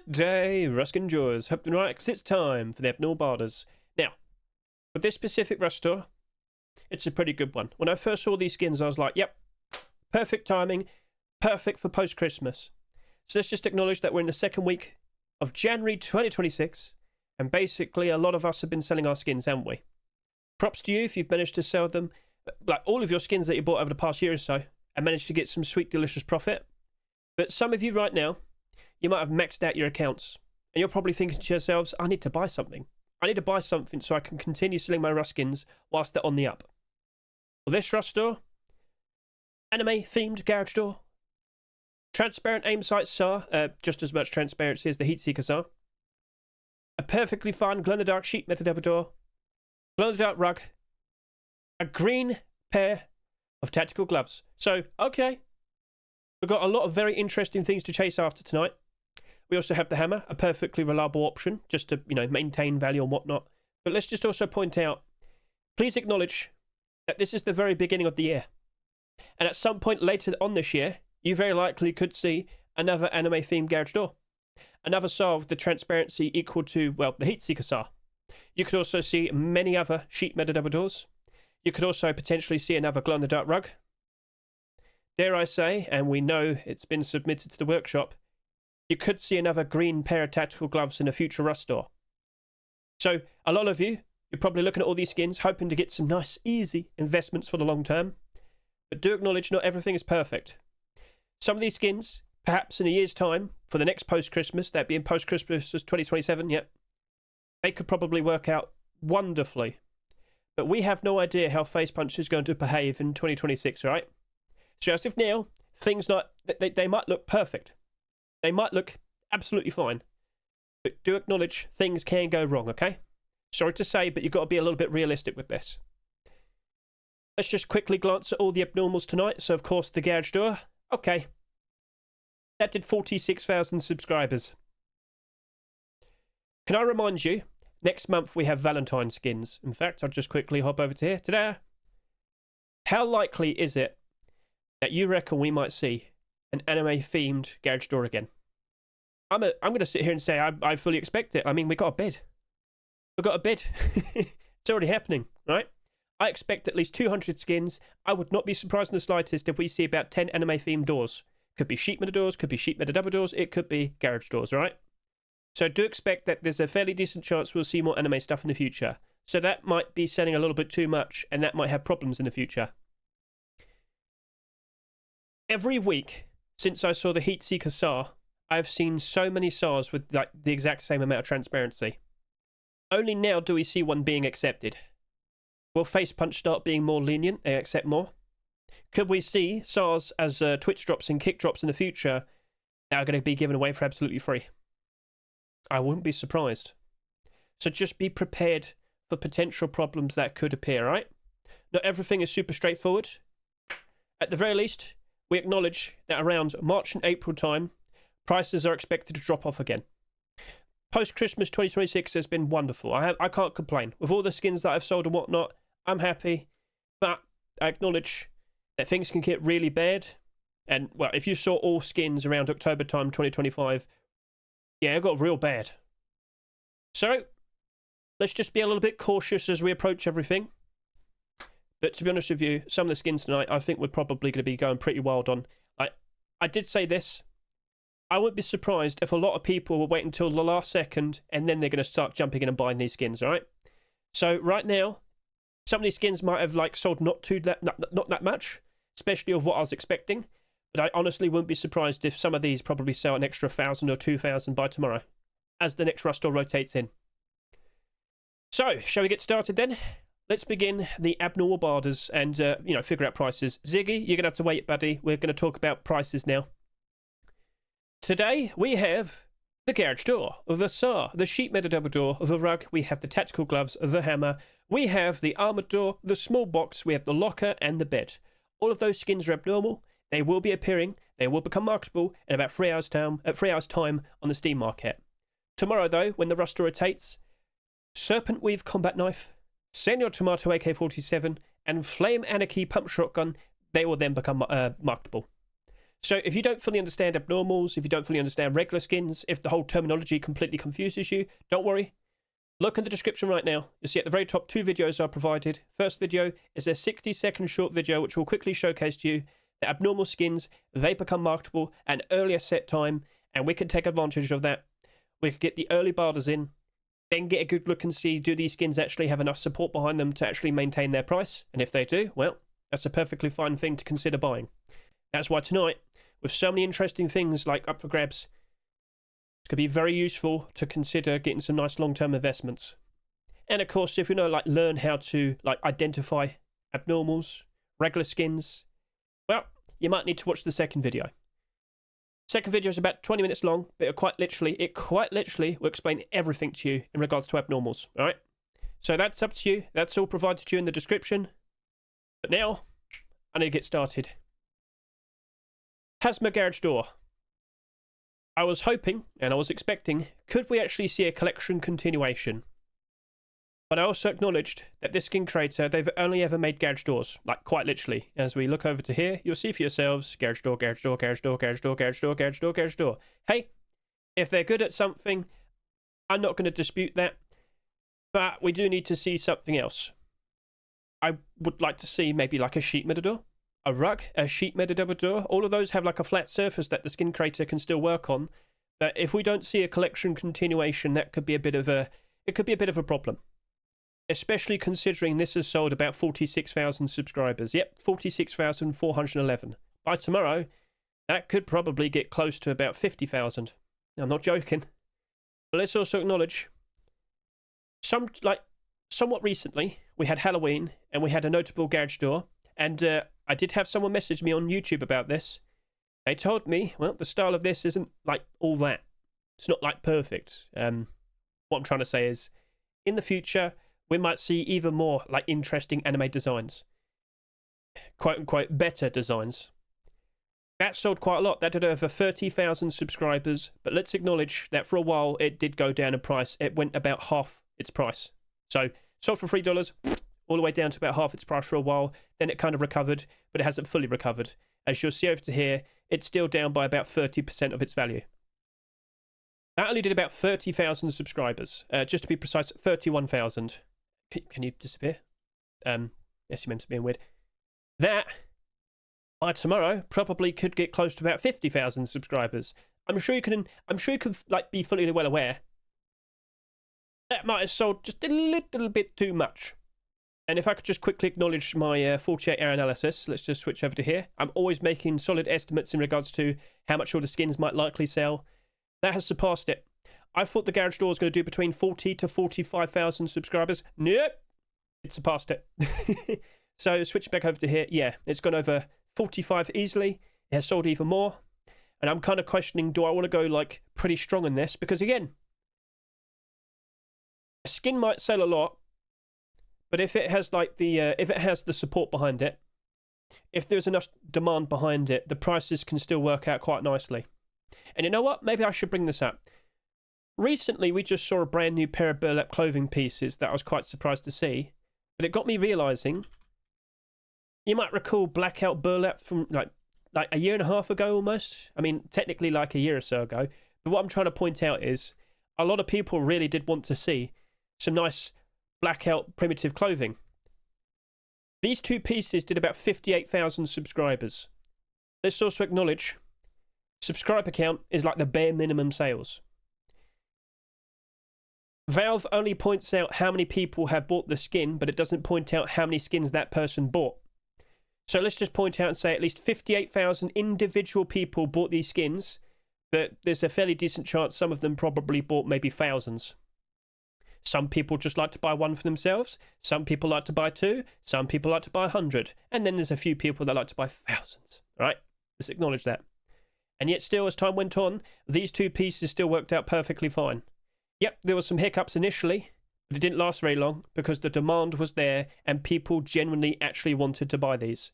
Good day, Rusk enjoyers. Hope you're right, 'cause it's time for the abnormal barders. Now, with this specific Rust store, it's a pretty good one. When I first saw these skins, I was like, yep, perfect timing, perfect for post-Christmas. So let's just acknowledge that we're in the second week of January 2026, and basically a lot of us have been selling our skins, haven't we? Props to you if you've managed to sell them, like all of your skins that you bought over the past year or so, and managed to get some sweet, delicious profit. But some of you right now, you might have maxed out your accounts, and you're probably thinking to yourselves, I need to buy something. I need to buy something so I can continue selling my Rust skins whilst they're on the up. Well, this Rust store, anime-themed garage door, transparent aim sight SAR, just as much transparency as the Heatseeker SAR, a perfectly fine glow-in-the-dark sheet metal double door, glow-in-the-dark rug, a green pair of tactical gloves. So, okay, we've got a lot of very interesting things to chase after tonight. We also have the hammer, a perfectly reliable option, just to, maintain value and whatnot. But let's just also point out, please acknowledge that this is the very beginning of the year. And at some point later on this year, you very likely could see another anime-themed garage door. Another SAR with the transparency equal to, well, the Heatseeker SAR. You could also see many other sheet metal double doors. You could also potentially see another glow-in-the-dark rug. Dare I say, and we know it's been submitted to the workshop, you could see another green pair of tactical gloves in a future Rust store. So, a lot of you, you're probably looking at all these skins, hoping to get some nice, easy investments for the long term. But do acknowledge not everything is perfect. Some of these skins, perhaps in a year's time, for the next post-Christmas, that being post-Christmas 2027, yep, they could probably work out wonderfully. But we have no idea how Facepunch is going to behave in 2026, right? So as of now, things they might look perfect. They might look absolutely fine. But do acknowledge things can go wrong, okay? Sorry to say, but you've got to be a little bit realistic with this. Let's just quickly glance at all the abnormals tonight. So, of course, the garage door. Okay. That did 46,000 subscribers. Can I remind you, next month we have Valentine's skins. In fact, I'll just quickly hop over to here. Ta-da! How likely is it that you reckon we might see an anime-themed garage door again? I'm going to sit here and say I fully expect it. I mean, we got a bid. We've got a bid. It's already happening, right? I expect at least 200 skins. I would not be surprised in the slightest if we see about 10 anime-themed doors. Could be sheet metal doors, could be sheet metal double doors, it could be garage doors, right? So do expect that there's a fairly decent chance we'll see more anime stuff in the future. So that might be selling a little bit too much, and that might have problems in the future. Every week since I saw the Heatseeker SAR, I've seen so many SARs with the exact same amount of transparency. Only now do we see one being accepted. Will Facepunch start being more lenient and accept more? Could we see SARs as Twitch drops and kick drops in the future that are going to be given away for absolutely free? I wouldn't be surprised. So just be prepared for potential problems that could appear, right? Not everything is super straightforward. At the very least, we acknowledge that around March and April time, prices are expected to drop off again. Post-Christmas 2026 has been wonderful. I can't complain. With all the skins that I've sold and whatnot, I'm happy. But I acknowledge that things can get really bad. And, well, if you saw all skins around October time 2025, yeah, it got real bad. So, let's just be a little bit cautious as we approach everything. But to be honest with you, some of the skins tonight, I think we're probably going to be going pretty wild on. I did say this. I wouldn't be surprised if a lot of people will wait until the last second and then they're going to start jumping in and buying these skins, all right? So right now, some of these skins might have sold not that much, especially of what I was expecting. But I honestly wouldn't be surprised if some of these probably sell an extra 1,000 or 2,000 by tomorrow, as the next Rust store rotates in. So, shall we get started then? Let's begin the abnormal barders and, figure out prices. Ziggy, you're going to have to wait, buddy. We're going to talk about prices now. Today, we have the garage door, the SAR, the sheet metal double door, the rug. We have the tactical gloves, the hammer. We have the armored door, the small box. We have the locker and the bed. All of those skins are abnormal. They will be appearing. They will become marketable in about 3 hours time on the Steam market. Tomorrow, though, when the Rust store rotates, Serpent Weave combat knife, Senor Tomato AK-47, and Flame Anarchy pump shotgun, they will then become marketable. So if you don't fully understand abnormals, if you don't fully understand regular skins, if the whole terminology completely confuses you, don't worry. Look in the description right now. You'll see at the very top 2 videos are provided. First video is a 60-second short video which will quickly showcase to you that abnormal skins, they become marketable at an earlier set time, and we can take advantage of that. We could get the early barders in, then get a good look and see, do these skins actually have enough support behind them to actually maintain their price? And if they do, well, that's a perfectly fine thing to consider buying. That's why tonight, with so many interesting things like up for grabs, it's going to be very useful to consider getting some nice long-term investments. And of course, if you know, like, learn how to identify abnormals, regular skins, well, you might need to watch the second video. Second video is about 20 minutes long, but it quite literally will explain everything to you in regards to abnormals. All right. So that's up to you. That's all provided to you in the description. But now, I need to get started. Hazma garage door. I was hoping, and I was expecting, could we actually see a collection continuation? But I also acknowledged that this skin creator, they've only ever made garage doors, like quite literally. As we look over to here, you'll see for yourselves, garage door, garage door, garage door, garage door, garage door, garage door, garage door. Hey, if they're good at something, I'm not going to dispute that, but we do need to see something else. I would like to see maybe like a sheet metal door. A rug, a sheet metal double door, all of those have like a flat surface that the skin creator can still work on. But if we don't see a collection continuation, that could be a bit of a problem. Especially considering this has sold about 46,000 subscribers. Yep, 46,411. By tomorrow, that could probably get close to about 50,000. I'm not joking. But let's also acknowledge, somewhat recently, we had Halloween and we had a notable garage door. And I did have someone message me on YouTube about this. They told me, well, the style of this isn't like all that. It's not like perfect. What I'm trying to say is, in the future, we might see even more like interesting anime designs. Quote unquote, better designs. That sold quite a lot. That did over 30,000 subscribers. But let's acknowledge that for a while, it did go down in price. It went about half its price. So, sold for $3. All the way down to about half its price for a while. Then it kind of recovered, but it hasn't fully recovered. As you'll see over to here, it's still down by about 30% of its value. That only did about 30,000 subscribers. Just to be precise, 31,000. Can you disappear? SMM's being weird. That, by tomorrow, probably could get close to about 50,000 subscribers. I'm sure you can like be fully well aware. That might have sold just a little bit too much. And if I could just quickly acknowledge my 48-hour analysis, let's just switch over to here. I'm always making solid estimates in regards to how much all the skins might likely sell. That has surpassed it. I thought the garage door was going to do between 40 to 45,000 subscribers. Nope. It surpassed it. So switching back over to here, yeah, it's gone over 45 easily. It has sold even more. And I'm kind of questioning, do I want to go like pretty strong on this? Because again, a skin might sell a lot. But if it has the support behind it, if there's enough demand behind it, the prices can still work out quite nicely. And you know what? Maybe I should bring this up. Recently, we just saw a brand new pair of burlap clothing pieces that I was quite surprised to see. But it got me realizing, you might recall blackout burlap from like a year and a half ago almost. I mean, technically like a year or so ago. But what I'm trying to point out is, a lot of people really did want to see some nice blackout primitive clothing. These two pieces did about 58,000 subscribers. Let's also acknowledge, subscriber count is like the bare minimum sales. Valve only points out how many people have bought the skin, but it doesn't point out how many skins that person bought. So let's just point out and say at least 58,000 individual people bought these skins, but there's a fairly decent chance some of them probably bought maybe thousands. Some people just like to buy one for themselves. Some people like to buy two. Some people like to buy 100. And then there's a few people that like to buy thousands. All right? Let's acknowledge that. And yet still, as time went on, these two pieces still worked out perfectly fine. Yep, there were some hiccups initially, but it didn't last very long because the demand was there and people genuinely actually wanted to buy these.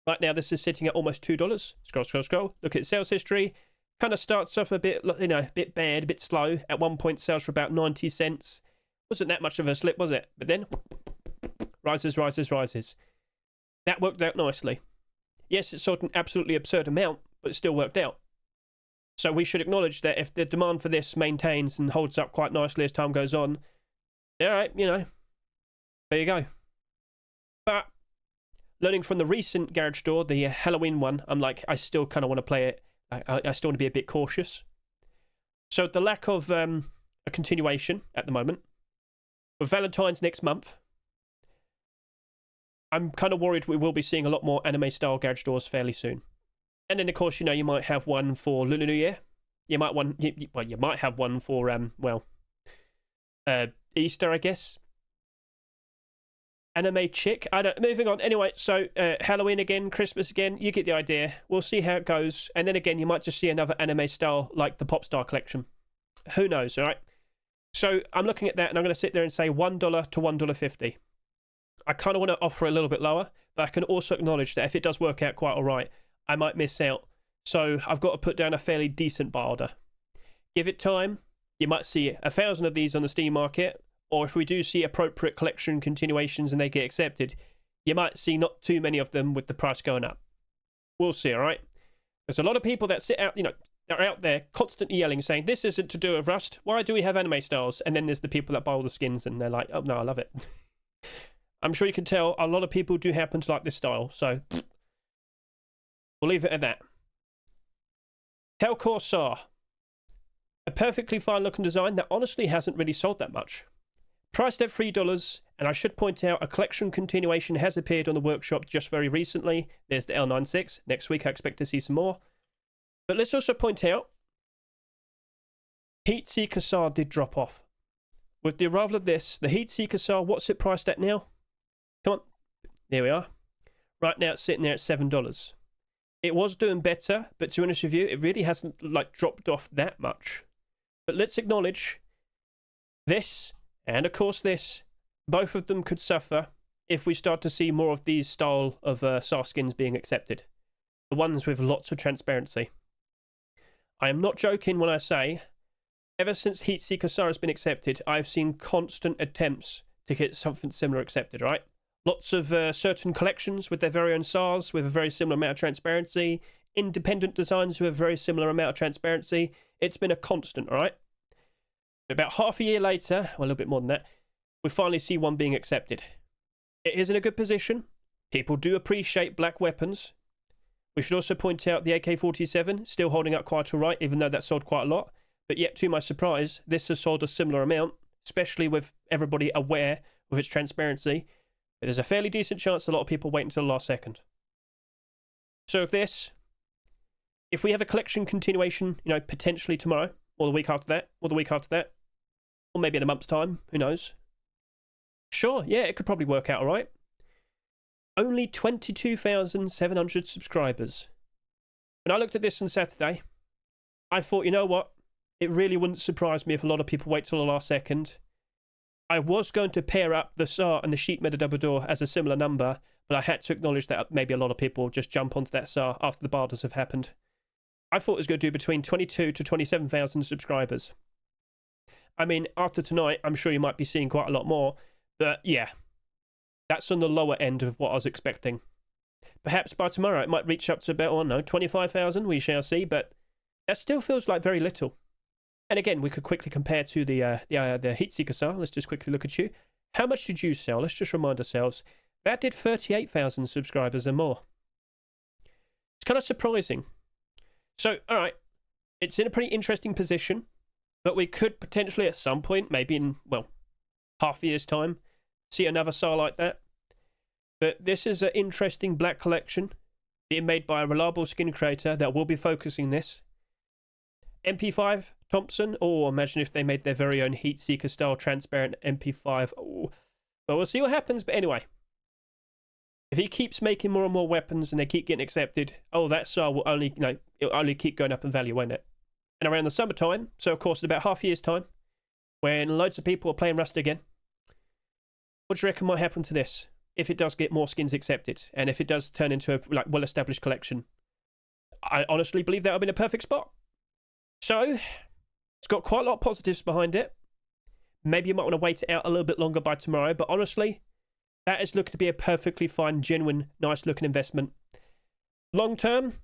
Right now, this is sitting at almost $2. Scroll, scroll, scroll. Look at sales history. Kind of starts off a bit, a bit bad, a bit slow. At one point, sells for about 90 cents. Wasn't that much of a slip, was it? But then, rises, rises, rises. That worked out nicely. Yes, it sold an absolutely absurd amount, but it still worked out. So we should acknowledge that if the demand for this maintains and holds up quite nicely as time goes on, all right, you know, there you go. But learning from the recent garage door, the Halloween one, I'm like, I still kind of want to play it. I still want to be a bit cautious. So the lack of a continuation at the moment, with Valentine's next month, I'm kind of worried we will be seeing a lot more anime-style garage doors fairly soon. And then, of course, you know, you might have one for Lunar New Year. You might have one for Easter, I guess. Anime chick. Moving on. Anyway, so Halloween again, Christmas again. You get the idea. We'll see how it goes. And then again, you might just see another anime style like the Popstar collection. Who knows? All right. So I'm looking at that, and I'm going to sit there and say $1 to $1.50. I kind of want to offer a little bit lower, but I can also acknowledge that if it does work out quite all right, I might miss out. So I've got to put down a fairly decent buy order. Give it time. You might see 1,000 of these on the Steam market, or if we do see appropriate collection continuations and they get accepted, you might see not too many of them with the price going up. We'll see, all right? There's a lot of people that sit out, you know, they're out there constantly yelling, saying, this isn't to do with Rust. Why do we have anime styles? And then there's the people that buy all the skins and they're like, oh, no, I love it. I'm sure you can tell a lot of people do happen to like this style, so we'll leave it at that. HellCore SAR. A perfectly fine looking design that honestly hasn't really sold that much. Priced at $3, and I should point out a collection continuation has appeared on the workshop just very recently. There's the L96. Next week I expect to see some more. But let's also point out, Heatseeker SAR did drop off. With the arrival of this, the Heatseeker SAR, what's it priced at now? Come on. There we are. Right now it's sitting there at $7. It was doing better, but to be honest with you, it really hasn't like dropped off that much. But let's acknowledge this, and of course this, both of them could suffer if we start to see more of these style of SAR skins being accepted. The ones with lots of transparency. I am not joking when I say, ever since Heatseeker SAR has been accepted, I've seen constant attempts to get something similar accepted, right? Lots of certain collections with their very own SARs with a very similar amount of transparency. Independent designs with a very similar amount of transparency. It's been a constant, all right? About half a year later, well, a little bit more than that, we finally see one being accepted. It is in a good position. People do appreciate black weapons. We should also point out the AK-47 still holding up quite all right, even though that sold quite a lot. But yet, to my surprise, this has sold a similar amount, especially with everybody aware of its transparency. But there's a fairly decent chance a lot of people wait until the last second. So this, if we have a collection continuation, you know, potentially tomorrow, or the week after that, or the week after that, or maybe in a month's time, who knows? Sure, yeah, it could probably work out all right. Only 22,700 subscribers. When I looked at this on Saturday, I thought, you know what? It really wouldn't surprise me if a lot of people wait till the last second. I was going to pair up the SAR and the Sheet Metal Double Door as a similar number, but I had to acknowledge that maybe a lot of people just jump onto that SAR after the barters have happened. I thought it was going to do between 22 to 27,000 subscribers. I mean, after tonight, I'm sure you might be seeing quite a lot more, but yeah, that's on the lower end of what I was expecting. Perhaps by tomorrow it might reach up to about, I don't know, 25,000, we shall see, but that still feels like very little. And again, we could quickly compare to the Heatseeker SAR. Let's just quickly look at you. How much did you sell? Let's just remind ourselves. That did 38,000 subscribers and more. It's kind of surprising. So, all right, it's in a pretty interesting position, but we could potentially at some point, maybe in, well, half a year's time, see another SAR like that. But this is an interesting black collection being made by a reliable skin creator that will be focusing this. MP5 Thompson, or imagine if they made their very own Heatseeker style transparent MP5. Oh. Well, we'll see what happens, but anyway. If he keeps making more and more weapons and they keep getting accepted, oh, that SAR will only, you know, it'll only keep going up in value, won't it? And around the summertime, so of course in about half a year's time, when loads of people are playing Rust again, what do you reckon might happen to this? If it does get more skins accepted, and if it does turn into a like well-established collection, I honestly believe that would be in a perfect spot. So, it's got quite a lot of positives behind it. Maybe you might want to wait it out a little bit longer by tomorrow, but honestly, that is looking to be a perfectly fine, genuine, nice-looking investment. Long term,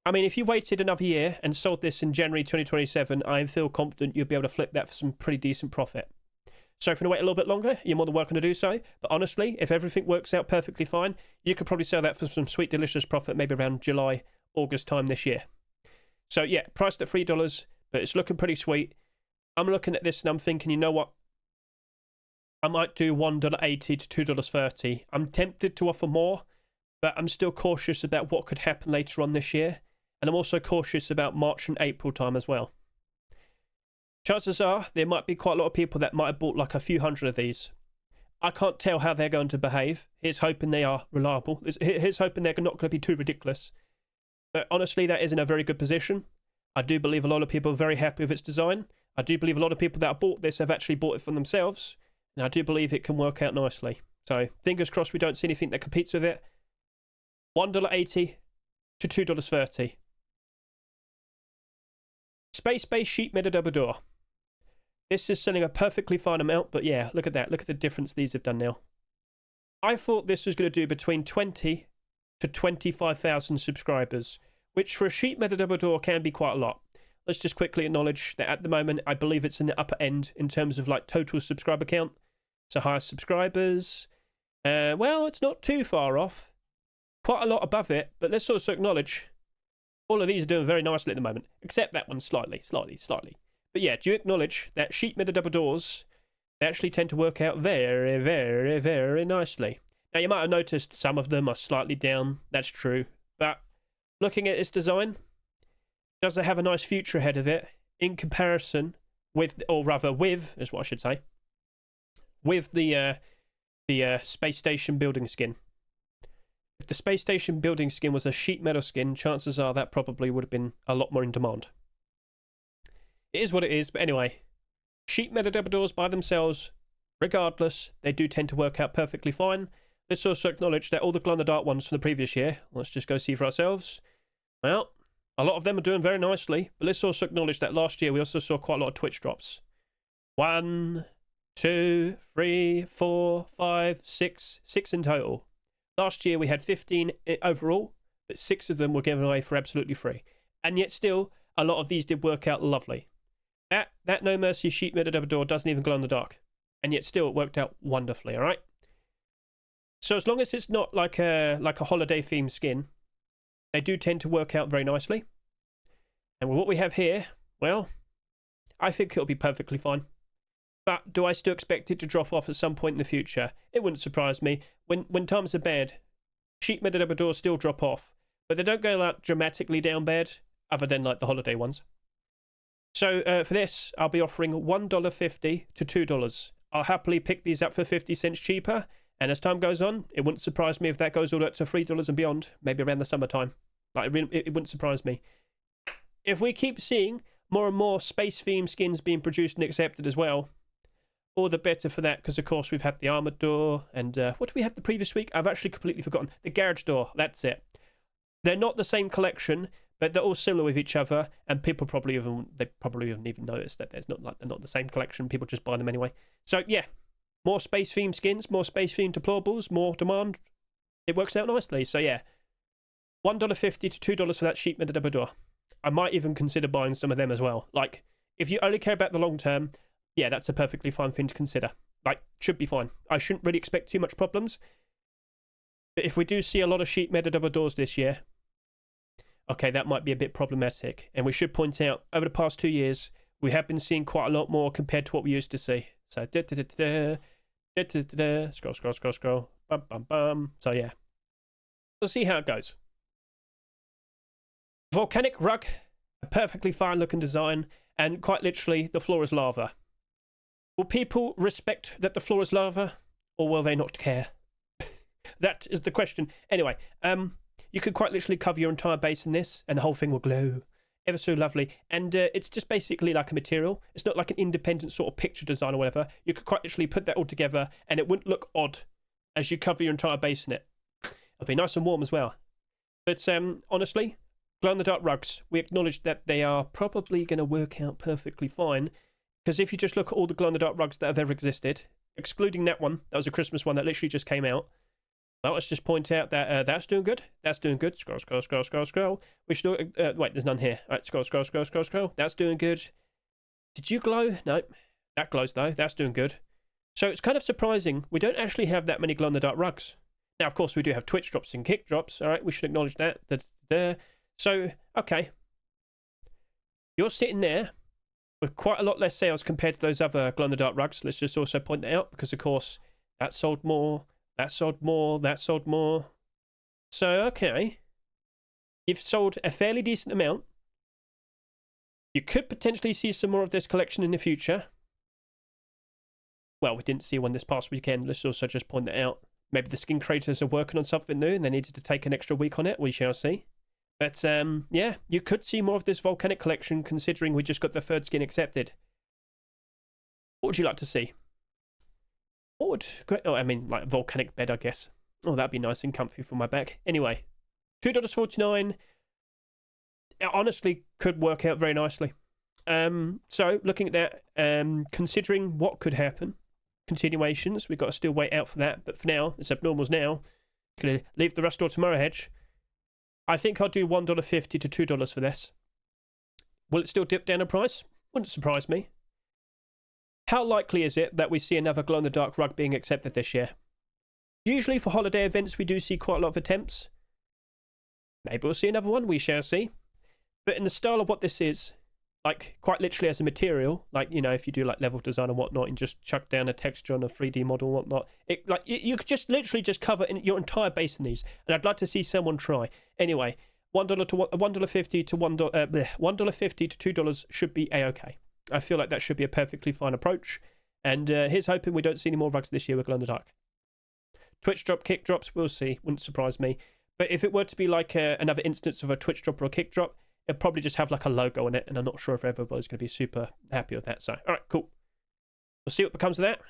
I mean, if you waited another year and sold this in January 2027, I feel confident you'll be able to flip that for some pretty decent profit. So if you want to wait a little bit longer, you're more than welcome to do so. But honestly, if everything works out perfectly fine, you could probably sell that for some sweet, delicious profit, maybe around July, August time this year. So yeah, priced at $3, but it's looking pretty sweet. I'm looking at this and I'm thinking, you know what? I might do $1.80 to $2.30. I'm tempted to offer more, but I'm still cautious about what could happen later on this year. And I'm also cautious about March and April time as well. Chances are there might be quite a lot of people that might have bought like a few hundred of these. I can't tell how they're going to behave. Here's hoping they are reliable. Here's hoping they're not going to be too ridiculous. But honestly, that is in a very good position. I do believe a lot of people are very happy with its design. I do believe a lot of people that have bought this have actually bought it for themselves. And I do believe it can work out nicely. So fingers crossed we don't see anything that competes with it. $1.80 to $2.30. Space-based sheet metal double door. This is selling a perfectly fine amount, but yeah, look at that. Look at the difference these have done now. I thought this was going to do between 20 to 25,000 subscribers, which for a sheet metal double door can be quite a lot. Let's just quickly acknowledge that at the moment, I believe it's in the upper end in terms of like total subscriber count. So highest subscribers. Well, it's not too far off. Quite a lot above it, but let's also acknowledge all of these are doing very nicely at the moment, except that one slightly. But yeah, do you acknowledge that sheet metal double doors, they actually tend to work out very, very, very nicely. Now, you might have noticed some of them are slightly down. That's true. But looking at its design, does it have a nice future ahead of it in comparison with, or rather with, is what I should say, with the space station building skin. If the space station building skin was a sheet metal skin, chances are that probably would have been a lot more in demand. It is what it is, but anyway, sheet metal double doors by themselves, regardless, they do tend to work out perfectly fine. Let's also acknowledge that all the glow-in-the-dark ones from the previous year, let's just go see for ourselves. Well, a lot of them are doing very nicely, but let's also acknowledge that last year we also saw quite a lot of Twitch drops. 1, 2, 3, 4, 5, 6 in total. Last year we had 15 overall, but 6 of them were given away for absolutely free. And yet still, a lot of these did work out lovely. That No Mercy sheet metal double door doesn't even glow in the dark. And yet still it worked out wonderfully, alright? So as long as it's not like a holiday themed skin, they do tend to work out very nicely. And with what we have here, well, I think it'll be perfectly fine. But do I still expect it to drop off at some point in the future? It wouldn't surprise me. When times are bad, sheet metal double doors still drop off. But they don't go out dramatically down bad, other than like the holiday ones. So for this, I'll be offering $1.50 to $2. I'll happily pick these up for 50 cents cheaper. And as time goes on, it wouldn't surprise me if that goes all up to $3 and beyond, maybe around the summertime. Like, it wouldn't surprise me. If we keep seeing more and more space-themed skins being produced and accepted as well, all the better for that, because of course we've had the armored door, and what did we have the previous week? I've actually completely forgotten. The garage door, that's it. They're not the same collection, but they're all similar with each other, and people probably haven't even noticed that they're not the same collection. People just buy them anyway. So yeah, more space-themed skins, more space-themed deplorables, more demand. It works out nicely. So yeah, $1.50 to $2 for that sheet metal double door. I might even consider buying some of them as well. Like, if you only care about the long term, yeah, that's a perfectly fine thing to consider. Like, should be fine. I shouldn't really expect too much problems. But if we do see a lot of sheet metal double doors this year, okay, that might be a bit problematic. And we should point out, over the past 2 years, we have been seeing quite a lot more compared to what we used to see. So, scroll, bum, bum, bum. So, yeah. We'll see how it goes. Volcanic Rug, a perfectly fine looking design, and quite literally, the floor is lava. Will people respect that the floor is lava, or will they not care? That is the question. Anyway, you could quite literally cover your entire base in this, and the whole thing will glow. Ever so lovely. And it's just basically like a material. It's not like an independent sort of picture design or whatever. You could quite literally put that all together, and it wouldn't look odd as you cover your entire base in it. It'll be nice and warm as well. But honestly, glow-in-the-dark rugs, we acknowledge that they are probably going to work out perfectly fine. Because if you just look at all the glow-in-the-dark rugs that have ever existed, excluding that one, that was a Christmas one that literally just came out, Well, let's just point out that that's doing good. That's doing good. Scroll, scroll, scroll, scroll, scroll. We should wait, there's none here. All right, scroll, scroll, scroll, scroll, scroll. That's doing good. Did you glow? No. That glows, though. That's doing good. So it's kind of surprising. We don't actually have that many glow-in-the-dark rugs. Now, of course, we do have Twitch drops and kick drops. All right, we should acknowledge that. That's there. So, okay. You're sitting there with quite a lot less sales compared to those other glow-in-the-dark rugs. Let's just also point that out because, of course, that sold more. That sold more, that sold more. So, okay. You've sold a fairly decent amount. You could potentially see some more of this collection in the future. Well, we didn't see one this past weekend. Let's also just point that out. Maybe the skin creators are working on something new and they needed to take an extra week on it. We shall see. But, yeah, you could see more of this Volcanic collection considering we just got the third skin accepted. What would you like to see? What would... Oh, I mean, like a volcanic bed, I guess. Oh, that'd be nice and comfy for my back. Anyway, $2.49. It honestly could work out very nicely. So, looking at that, considering what could happen, continuations, we've got to still wait out for that. But for now, it's abnormals now. Going to leave the rest till tomorrow, Hedge. I think I'll do $1.50 to $2 for this. Will it still dip down in price? Wouldn't surprise me. How likely is it that we see another glow-in-the-dark rug being accepted this year? Usually for holiday events, we do see quite a lot of attempts. Maybe we'll see another one, we shall see. But in the style of what this is, like quite literally as a material, like, you know, if you do like level design and whatnot and just chuck down a texture on a 3D model and whatnot, it, like you could just literally just cover your entire base in these. And I'd like to see someone try. Anyway, $1 to $1.50 to $1.50 to $2 should be a-okay. I feel like that should be a perfectly fine approach. And here's hoping we don't see any more rugs this year with glow-in-the-dark. Twitch drop, kick drops, we'll see. Wouldn't surprise me. But if it were to be like another instance of a Twitch drop or a kick drop, it'd probably just have like a logo on it. And I'm not sure if everybody's going to be super happy with that. So, all right, cool. We'll see what becomes of that.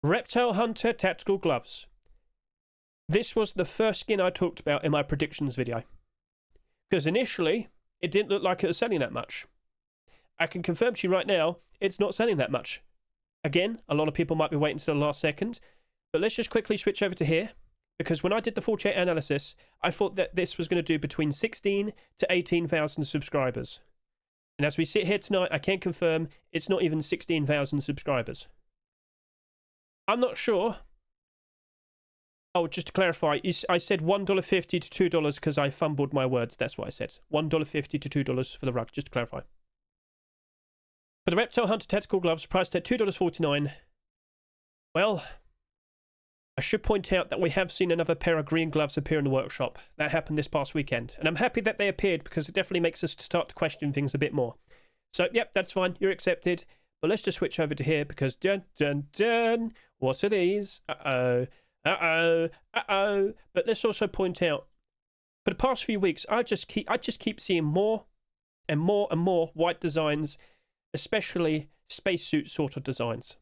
Reptile Hunter Tactical Gloves. This was the first skin I talked about in my predictions video. Because initially... it didn't look like it was selling that much. I can confirm to you right now, it's not selling that much. Again, a lot of people might be waiting until the last second. But let's just quickly switch over to here. Because when I did the 48 analysis, I thought that this was going to do between 16 to 18,000 subscribers. And as we sit here tonight, I can confirm it's not even 16,000 subscribers. I'm not sure. Oh, just to clarify, I said $1.50 to $2 because I fumbled my words. That's what I said. $1.50 to $2 for the rug, just to clarify. For the Reptile Hunter Tactical Gloves, priced at $2.49. Well, I should point out that we have seen another pair of green gloves appear in the workshop. That happened this past weekend. And I'm happy that they appeared because it definitely makes us start to question things a bit more. So, yep, that's fine. You're accepted. But let's just switch over to here because dun, dun, dun. What are these? Uh-oh. Uh-oh, uh-oh. But let's also point out, for the past few weeks, I just keep seeing more and more and more white designs, especially spacesuit sort of designs.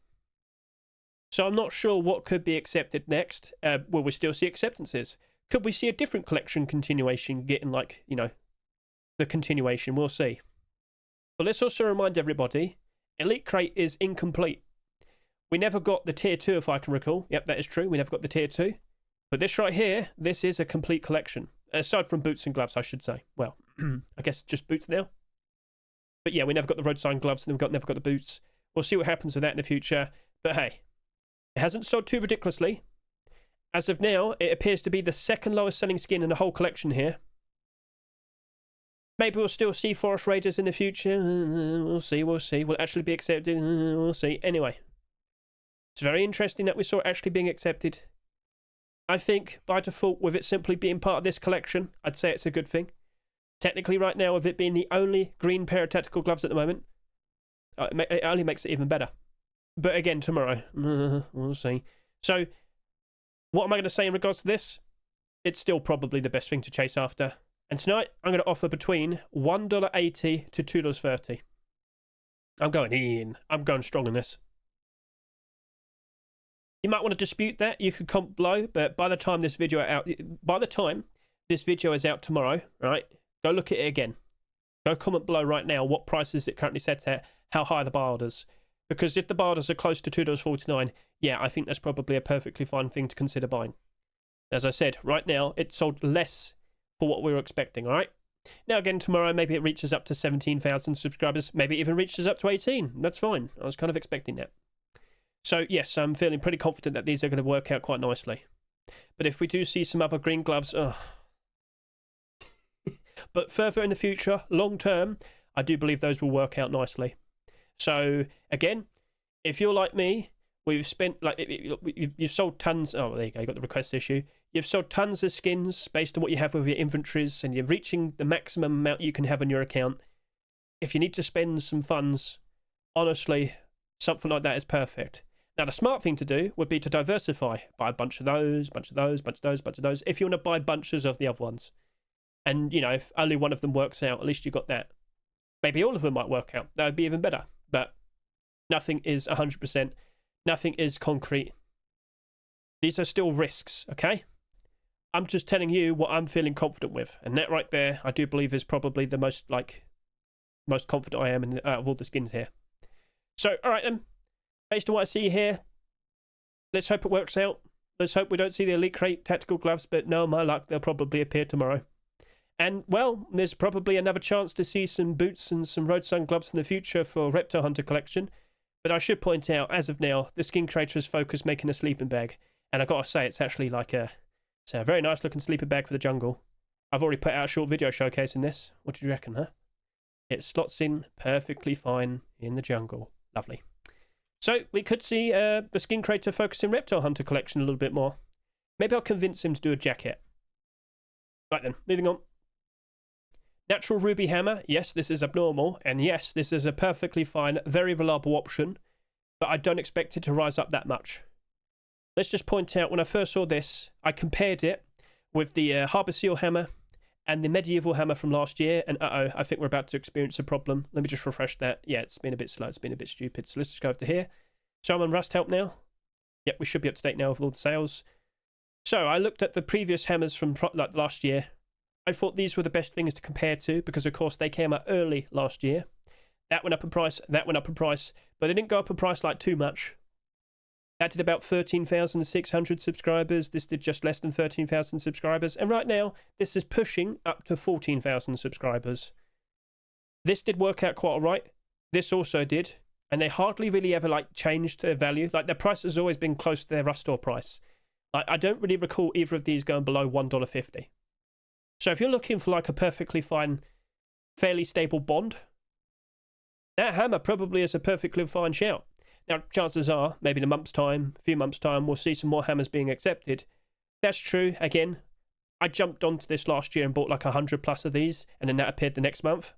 So I'm not sure what could be accepted next. Will we still see acceptances? Could we see a different collection continuation getting like, you know, the continuation? We'll see. But let's also remind everybody, Elite Crate is incomplete. We never got the tier 2, if I can recall. Yep, that is true. We never got the tier 2. But this right here, this is a complete collection. Aside from boots and gloves, I should say. Well, I guess just boots now. But yeah, we never got the road sign gloves and never got the boots. We'll see what happens with that in the future. But hey, it hasn't sold too ridiculously. As of now, it appears to be the second lowest selling skin in the whole collection here. Maybe we'll still see Forest Raiders in the future. We'll see, we'll see. Will it actually be accepted? We'll see. Anyway. It's very interesting that we saw it actually being accepted. I think, by default, with it simply being part of this collection, I'd say it's a good thing. Technically, right now, with it being the only green pair of tactical gloves at the moment, it only makes it even better. But again, tomorrow, we'll see. So, what am I going to say in regards to this? It's still probably the best thing to chase after. And tonight, I'm going to offer between $1.80 to $2.30. I'm going in. I'm going strong on this. You might want to dispute that. You could comment below, but by the time this video is out tomorrow, right? Go look at it again. Go comment below right now what price is it currently set at, how high the bar is. Because if the barders are close to $2.49, yeah, I think that's probably a perfectly fine thing to consider buying. As I said, right now, it sold less for what we were expecting, all right? Now, again, tomorrow, maybe it reaches up to 17,000 subscribers. Maybe it even reaches up to 18. That's fine. I was kind of expecting that. So, yes, I'm feeling pretty confident that these are going to work out quite nicely. But if we do see some other green gloves... But further in the future, long term, I do believe those will work out nicely. So, again, if you're like me, we've spent, like, you've sold tons... Oh, there you go, you got the request issue. You've sold tons of skins based on what you have with your inventories, and you're reaching the maximum amount you can have on your account. If you need to spend some funds, honestly, something like that is perfect. Now, the smart thing to do would be to diversify. Buy a bunch of those, bunch of those, bunch of those, bunch of those, if you want to buy bunches of the other ones. And, you know, if only one of them works out, at least you got that. Maybe all of them might work out. That would be even better. But nothing is 100%. Nothing is concrete. These are still risks, okay? I'm just telling you what I'm feeling confident with. And that right there, I do believe is probably the most confident I am out of all the skins here. So, all right then. Based on what I see here, let's hope it works out. Let's hope we don't see the Elite Crate tactical gloves, but no, my luck, they'll probably appear tomorrow. And, well, there's probably another chance to see some boots and some road sun gloves in the future for Reptile Hunter collection. But I should point out, as of now, the skin creator is focused making a sleeping bag. And I've got to say, it's actually like it's a very nice looking sleeping bag for the jungle. I've already put out a short video showcasing this. What do you reckon, huh? It slots in perfectly fine in the jungle. Lovely. So, we could see the skin creator focusing Reptile Hunter collection a little bit more. Maybe I'll convince him to do a jacket. Right then, moving on. Natural ruby hammer. Yes, this is abnormal. And yes, this is a perfectly fine, very reliable option. But I don't expect it to rise up that much. Let's just point out, when I first saw this, I compared it with the Harbour Seal hammer and the medieval hammer from last year. And I think we're about to experience a problem. Let me just refresh that. Yeah, it's been a bit slow. It's been a bit stupid. So let's just go over to here. So I'm on Rust Help now. Yep, we should be up to date now with all the sales. So I looked at the previous hammers from like last year. I thought these were the best things to compare to because, of course, they came out early last year. That went up in price, that went up in price, but they didn't go up in price like too much. That did about 13,600 subscribers. This did just less than 13,000 subscribers. And right now, this is pushing up to 14,000 subscribers. This did work out quite all right. This also did. And they hardly really ever, like, changed their value. Like, their price has always been close to their Rust Store price. Like, I don't really recall either of these going below $1.50. So if you're looking for, like, a perfectly fine, fairly stable bond, that hammer probably is a perfectly fine shout. Now, chances are, maybe in a few months' time, we'll see some more hammers being accepted. That's true. Again, I jumped onto this last year and bought like 100 plus of these, and then that appeared the next month.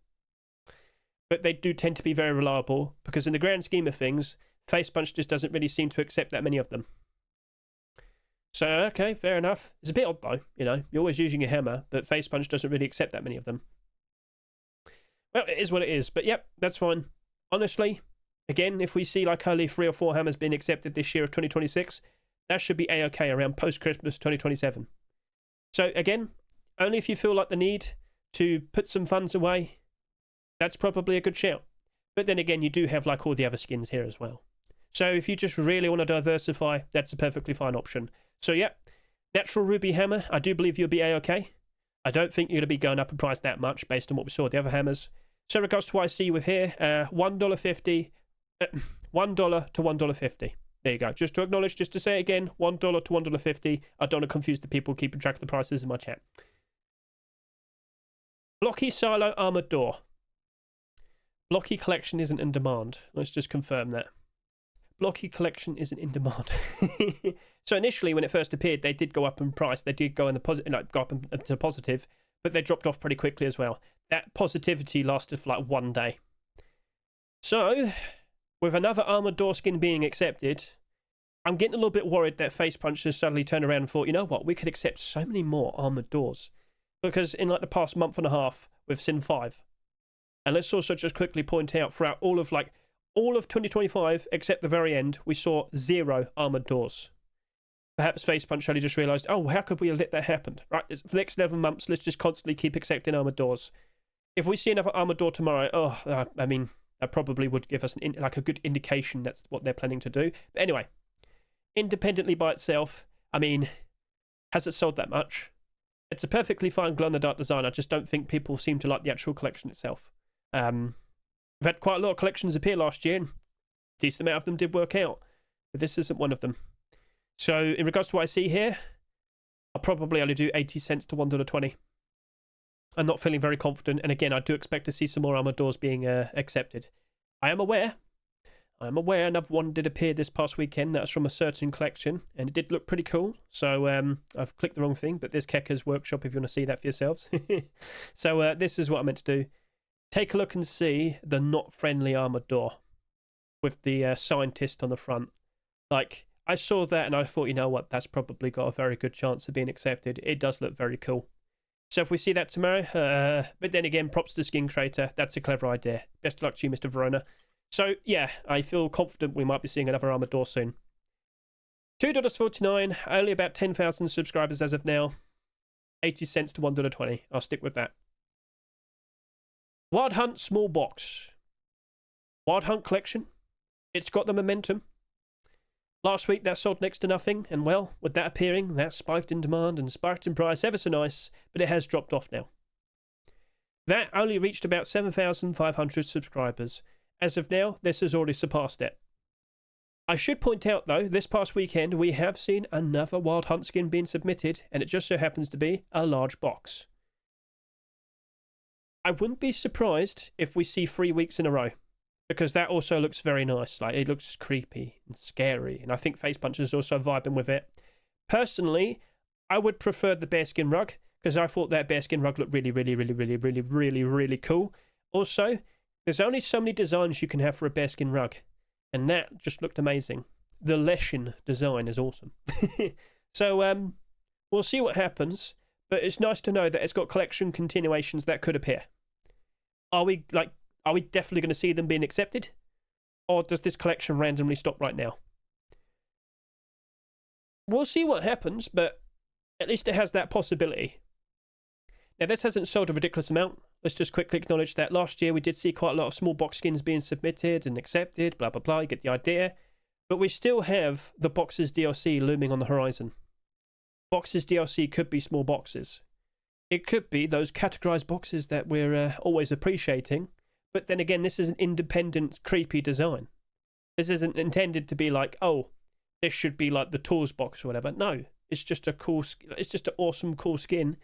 But they do tend to be very reliable, because in the grand scheme of things, Face Punch just doesn't really seem to accept that many of them. So, okay, fair enough. It's a bit odd, though, you know. You're always using a hammer, but Face Punch doesn't really accept that many of them. Well, it is what it is, but yep, that's fine. Honestly, again, if we see like only 3 or 4 hammers being accepted this year of 2026, that should be A-okay around post-Christmas 2027. So, again, only if you feel like the need to put some funds away, that's probably a good shout. But then again, you do have like all the other skins here as well. So if you just really want to diversify, that's a perfectly fine option. So, yeah, natural ruby hammer, I do believe you'll be A-okay. I don't think you're going to be going up in price that much based on what we saw with the other hammers. So, in regards to what I see with here, $1.50, $1 to $1.50. There you go. Just to acknowledge, just to say it again, $1 to $1.50. I don't want to confuse the people keeping track of the prices in my chat. Blocky Silo Armored Door. Blocky collection isn't in demand. Let's just confirm that. Blocky collection isn't in demand. So initially, when it first appeared, they did go up in price. They did go in the positive, like go up into positive, but they dropped off pretty quickly as well. That positivity lasted for like 1 day. So, with another armored door skin being accepted, I'm getting a little bit worried that Face Punch has suddenly turned around and thought, you know what, we could accept so many more armored doors. Because in like the past month and a half, we've seen 5. And let's also just quickly point out, throughout all of 2025, except the very end, we saw 0 armored doors. Perhaps Face Punch only just realised, oh, how could we have let that happen? Right, for the next 11 months, let's just constantly keep accepting armoured doors. If we see another armoured door tomorrow, I mean, That probably would give us like a good indication that's what they're planning to do. But anyway, independently by itself, I mean, has it sold that much? It's a perfectly fine glow-in-the-dark design. I just don't think people seem to like the actual collection itself. We've had quite a lot of collections appear last year, and a decent amount of them did work out, but this isn't one of them. So in regards to what I see here, I'll probably only do 80 cents to $1.20. I'm not feeling very confident, and again, I do expect to see some more armored doors being accepted. I am aware another one did appear this past weekend. That's from a certain collection, and it did look pretty cool. So I've clicked the wrong thing, but there's Keka's workshop if you want to see that for yourselves. So this is what I meant to do. Take a look and see the not friendly armored door with the scientist on the front. Like, I saw that and I thought, you know what, that's probably got a very good chance of being accepted. It does look very cool. So if we see that tomorrow, but then again, props to Skin Creator. That's a clever idea. Best of luck to you, Mr. Verona. So yeah, I feel confident we might be seeing another armored door soon. $2.49, only about 10,000 subscribers as of now. 80 cents to $1.20. I'll stick with that. Wild Hunt small box. Wild Hunt collection. It's got the momentum. Last week that sold next to nothing, and well, with that appearing, that spiked in demand and spiked in price ever so nice, but it has dropped off now. That only reached about 7,500 subscribers. As of now, this has already surpassed it. I should point out though, this past weekend we have seen another Wild Hunt skin being submitted, and it just so happens to be a large box. I wouldn't be surprised if we see 3 weeks in a row, because that also looks very nice. Like, it looks creepy and scary, and I think Face Punch is also vibing with it. Personally, I would prefer the bearskin rug, because I thought that bearskin rug looked really cool. Also, there's only so many designs you can have for a bearskin rug, and that just looked amazing. The Leshin design is awesome. So, we'll see what happens, but it's nice to know that it's got collection continuations that could appear. Are we definitely going to see them being accepted? Or does this collection randomly stop right now? We'll see what happens, but at least it has that possibility. Now, this hasn't sold a ridiculous amount. Let's just quickly acknowledge that last year we did see quite a lot of small box skins being submitted and accepted, blah, blah, blah. You get the idea. But we still have the boxes DLC looming on the horizon. Boxes DLC could be small boxes. It could be those categorized boxes that we're always appreciating. But then again, this is an independent, creepy design. This isn't intended to be like, oh, this should be like the tools box or whatever. No, it's just a cool, it's just an awesome, cool skin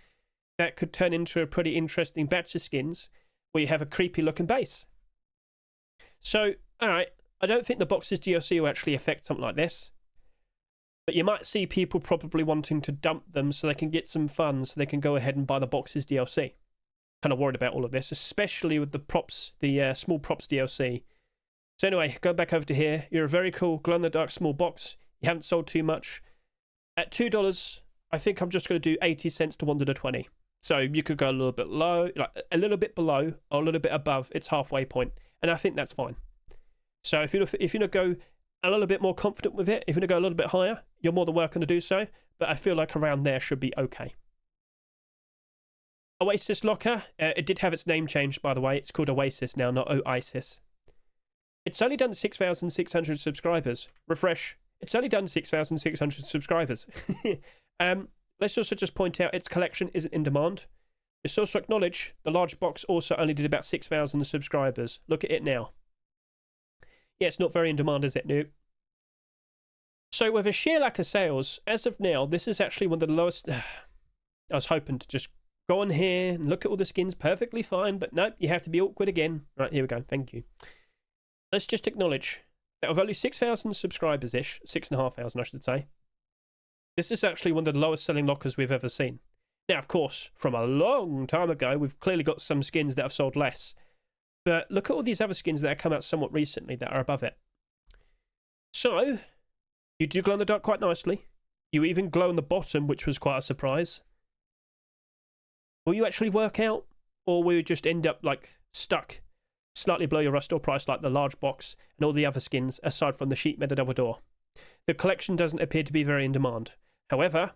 that could turn into a pretty interesting batch of skins where you have a creepy looking base. So, alright, I don't think the boxes DLC will actually affect something like this. But you might see people probably wanting to dump them so they can get some funds so they can go ahead and buy the boxes DLC. Kind of worried about all of this, especially with the props, the small props DLC. So anyway, going back over to here, you're a very cool glow-in-the-dark small box. You haven't sold too much. At $2, I think I'm just going to do 80 cents to $1.20. So you could go a little bit low, like a little bit below or a little bit above its halfway point, and I think that's fine. So if you go a little bit more confident with it, if you want to go a little bit higher, you're more than welcome to do so, but I feel like around there should be okay. Oasis Locker, it did have its name changed, by the way. It's called Oasis now, not Oasis. It's only done 6,600 subscribers. Refresh. It's only done 6,600 subscribers. Let's also just point out its collection isn't in demand. Let's also acknowledge the large box also only did about 6,000 subscribers. Look at it now. Yeah, it's not very in demand, is it? Nope. So with a sheer lack of sales, as of now, this is actually one of the lowest... I was hoping to just go on here and look at all the skins, perfectly fine, but nope, you have to be awkward again. Right, here we go, thank you. Let's just acknowledge that with only 6,000 subscribers-ish, 6,500 I should say, this is actually one of the lowest selling lockers we've ever seen. Now, of course, from a long time ago, we've clearly got some skins that have sold less. But look at all these other skins that have come out somewhat recently that are above it. So, you do glow in the dark quite nicely. You even glow in the bottom, which was quite a surprise. Will you actually work out? Or will you just end up, like, stuck slightly below your rust or price like the large box and all the other skins, aside from the sheet metal double door? The collection doesn't appear to be very in demand. However,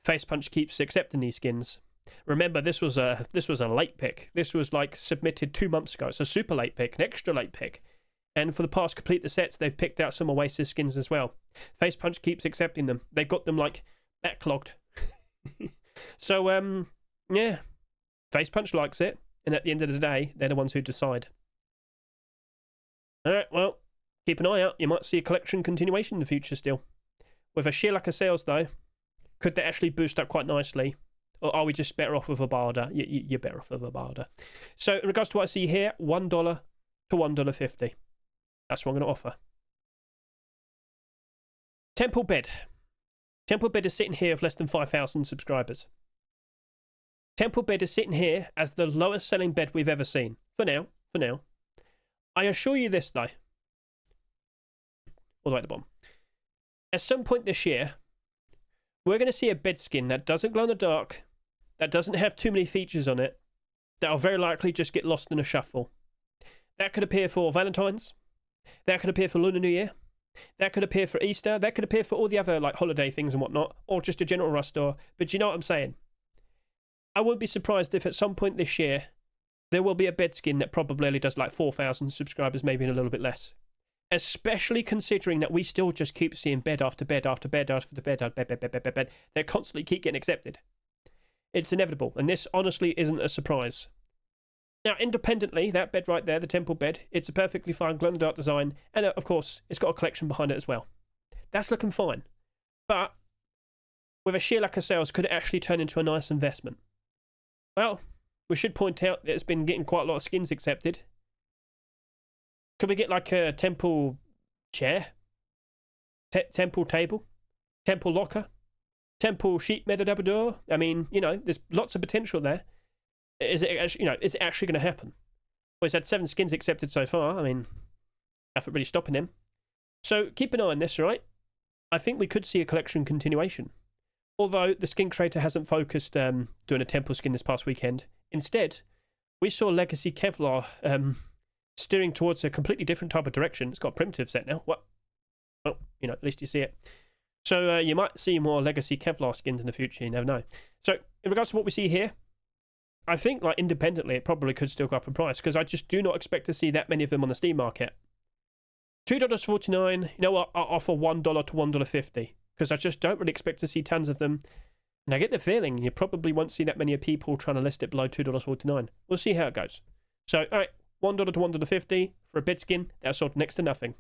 Face Punch keeps accepting these skins. Remember, this was a late pick. This was like submitted 2 months ago. It's a super late pick, an extra late pick. And for the past complete the sets, they've picked out some Oasis skins as well. Face Punch keeps accepting them. They've got them like backlogged. So yeah, Face Punch likes it, and at the end of the day, they're the ones who decide. All right, well, keep an eye out. You might see a collection continuation in the future still. With a sheer lack of sales, though, could they actually boost up quite nicely? Or are we just better off with a barter? You're better off with a barter. So in regards to what I see here, $1 to $1.50. That's what I'm going to offer. Temple Bed. Temple Bed is sitting here with less than 5,000 subscribers. Temple Bed is sitting here as the lowest selling bed we've ever seen. For now. I assure you this, though. All the way at the bottom. At some point this year, we're going to see a bed skin that doesn't glow in the dark, that doesn't have too many features on it, that will very likely just get lost in a shuffle. That could appear for Valentine's. That could appear for Lunar New Year. That could appear for Easter. That could appear for all the other like holiday things and whatnot, or just a general Rust store. But you know what I'm saying? I wouldn't be surprised if at some point this year there will be a bed skin that probably only does like 4,000 subscribers, maybe a little bit less. Especially considering that we still just keep seeing bed after bed after bed after bed after bed. They constantly keep getting accepted. It's inevitable, and this honestly isn't a surprise. Now, independently, that bed right there, the Temple Bed, it's a perfectly fine glow-in-the-dark design, and of course, it's got a collection behind it as well. That's looking fine. But with a sheer lack of sales, could it actually turn into a nice investment? Well, we should point out that it's been getting quite a lot of skins accepted. Could we get like a temple chair? Temple table? Temple locker? Temple sheet metadabador? I mean, you know, there's lots of potential there. Is it actually going to happen? Well, he's had 7 skins accepted so far. I mean, nothing really stopping him. So keep an eye on this, right? I think we could see a collection continuation. Although the skin creator hasn't focused doing a temple skin this past weekend. Instead, we saw Legacy Kevlar steering towards a completely different type of direction. It's got a primitive set now. What? Well, you know, at least you see it. So you might see more Legacy Kevlar skins in the future. You never know. So in regards to what we see here, I think like independently it probably could still go up in price because I just do not expect to see that many of them on the Steam market. $2.49. You know what? I'll offer $1 to $1.50 because I just don't really expect to see tons of them. And I get the feeling you probably won't see that many people trying to list it below $2.49. We'll see how it goes. So, all right, $1 to $1.50 for a bed skin. That's sold next to nothing.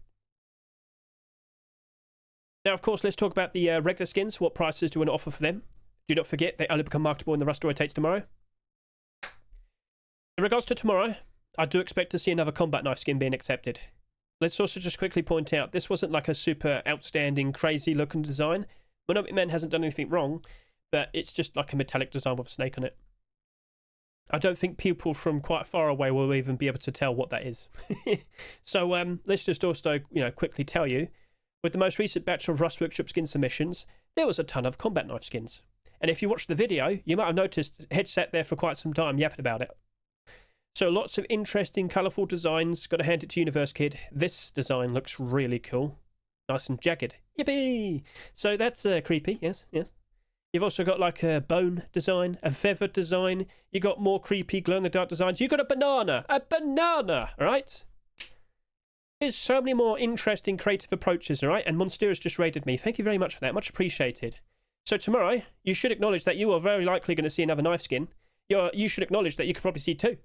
Now, of course, let's talk about the regular skins. What prices do we want to offer for them? Do not forget, they only become marketable when the Rust rotates tomorrow. In regards to tomorrow, I do expect to see another combat knife skin being accepted. Let's also just quickly point out, this wasn't like a super outstanding, crazy looking design. Monopoly Man hasn't done anything wrong, but it's just like a metallic design with a snake on it. I don't think people from quite far away will even be able to tell what that is. So let's just also, quickly tell you, with the most recent batch of Rust Workshop skin submissions, there was a ton of combat knife skins. And if you watched the video, you might have noticed Hedge sat there for quite some time yapping about it. So lots of interesting, colourful designs. Got to hand it to Universe Kid. This design looks really cool. Nice and jagged. Yippee! So that's creepy, yes. You've also got like a bone design, a feather design. You got more creepy glow-in-the-dark designs. You got a banana, all right? There's so many more interesting creative approaches, all right? And Monstera's just raided me. Thank you very much for that. Much appreciated. So tomorrow, you should acknowledge that you are very likely going to see another knife skin. You should acknowledge that you could probably see 2.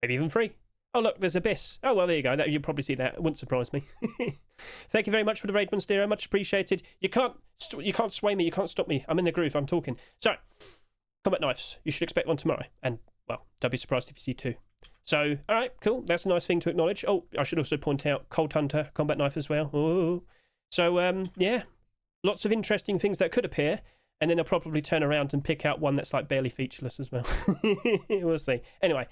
Maybe even 3. Oh, look, there's Abyss. Oh, well, there you go. You'll probably see that. It wouldn't surprise me. Thank you very much for the raid, Monstera. Much appreciated. You can't sway me. You can't stop me. I'm in the groove. I'm talking. So, combat knives. You should expect one tomorrow. And, well, don't be surprised if you see 2. So, all right, cool. That's a nice thing to acknowledge. Oh, I should also point out Cold Hunter combat knife as well. Ooh. So, yeah, lots of interesting things that could appear. And then they'll probably turn around and pick out one that's like barely featureless as well. We'll see. Anyway.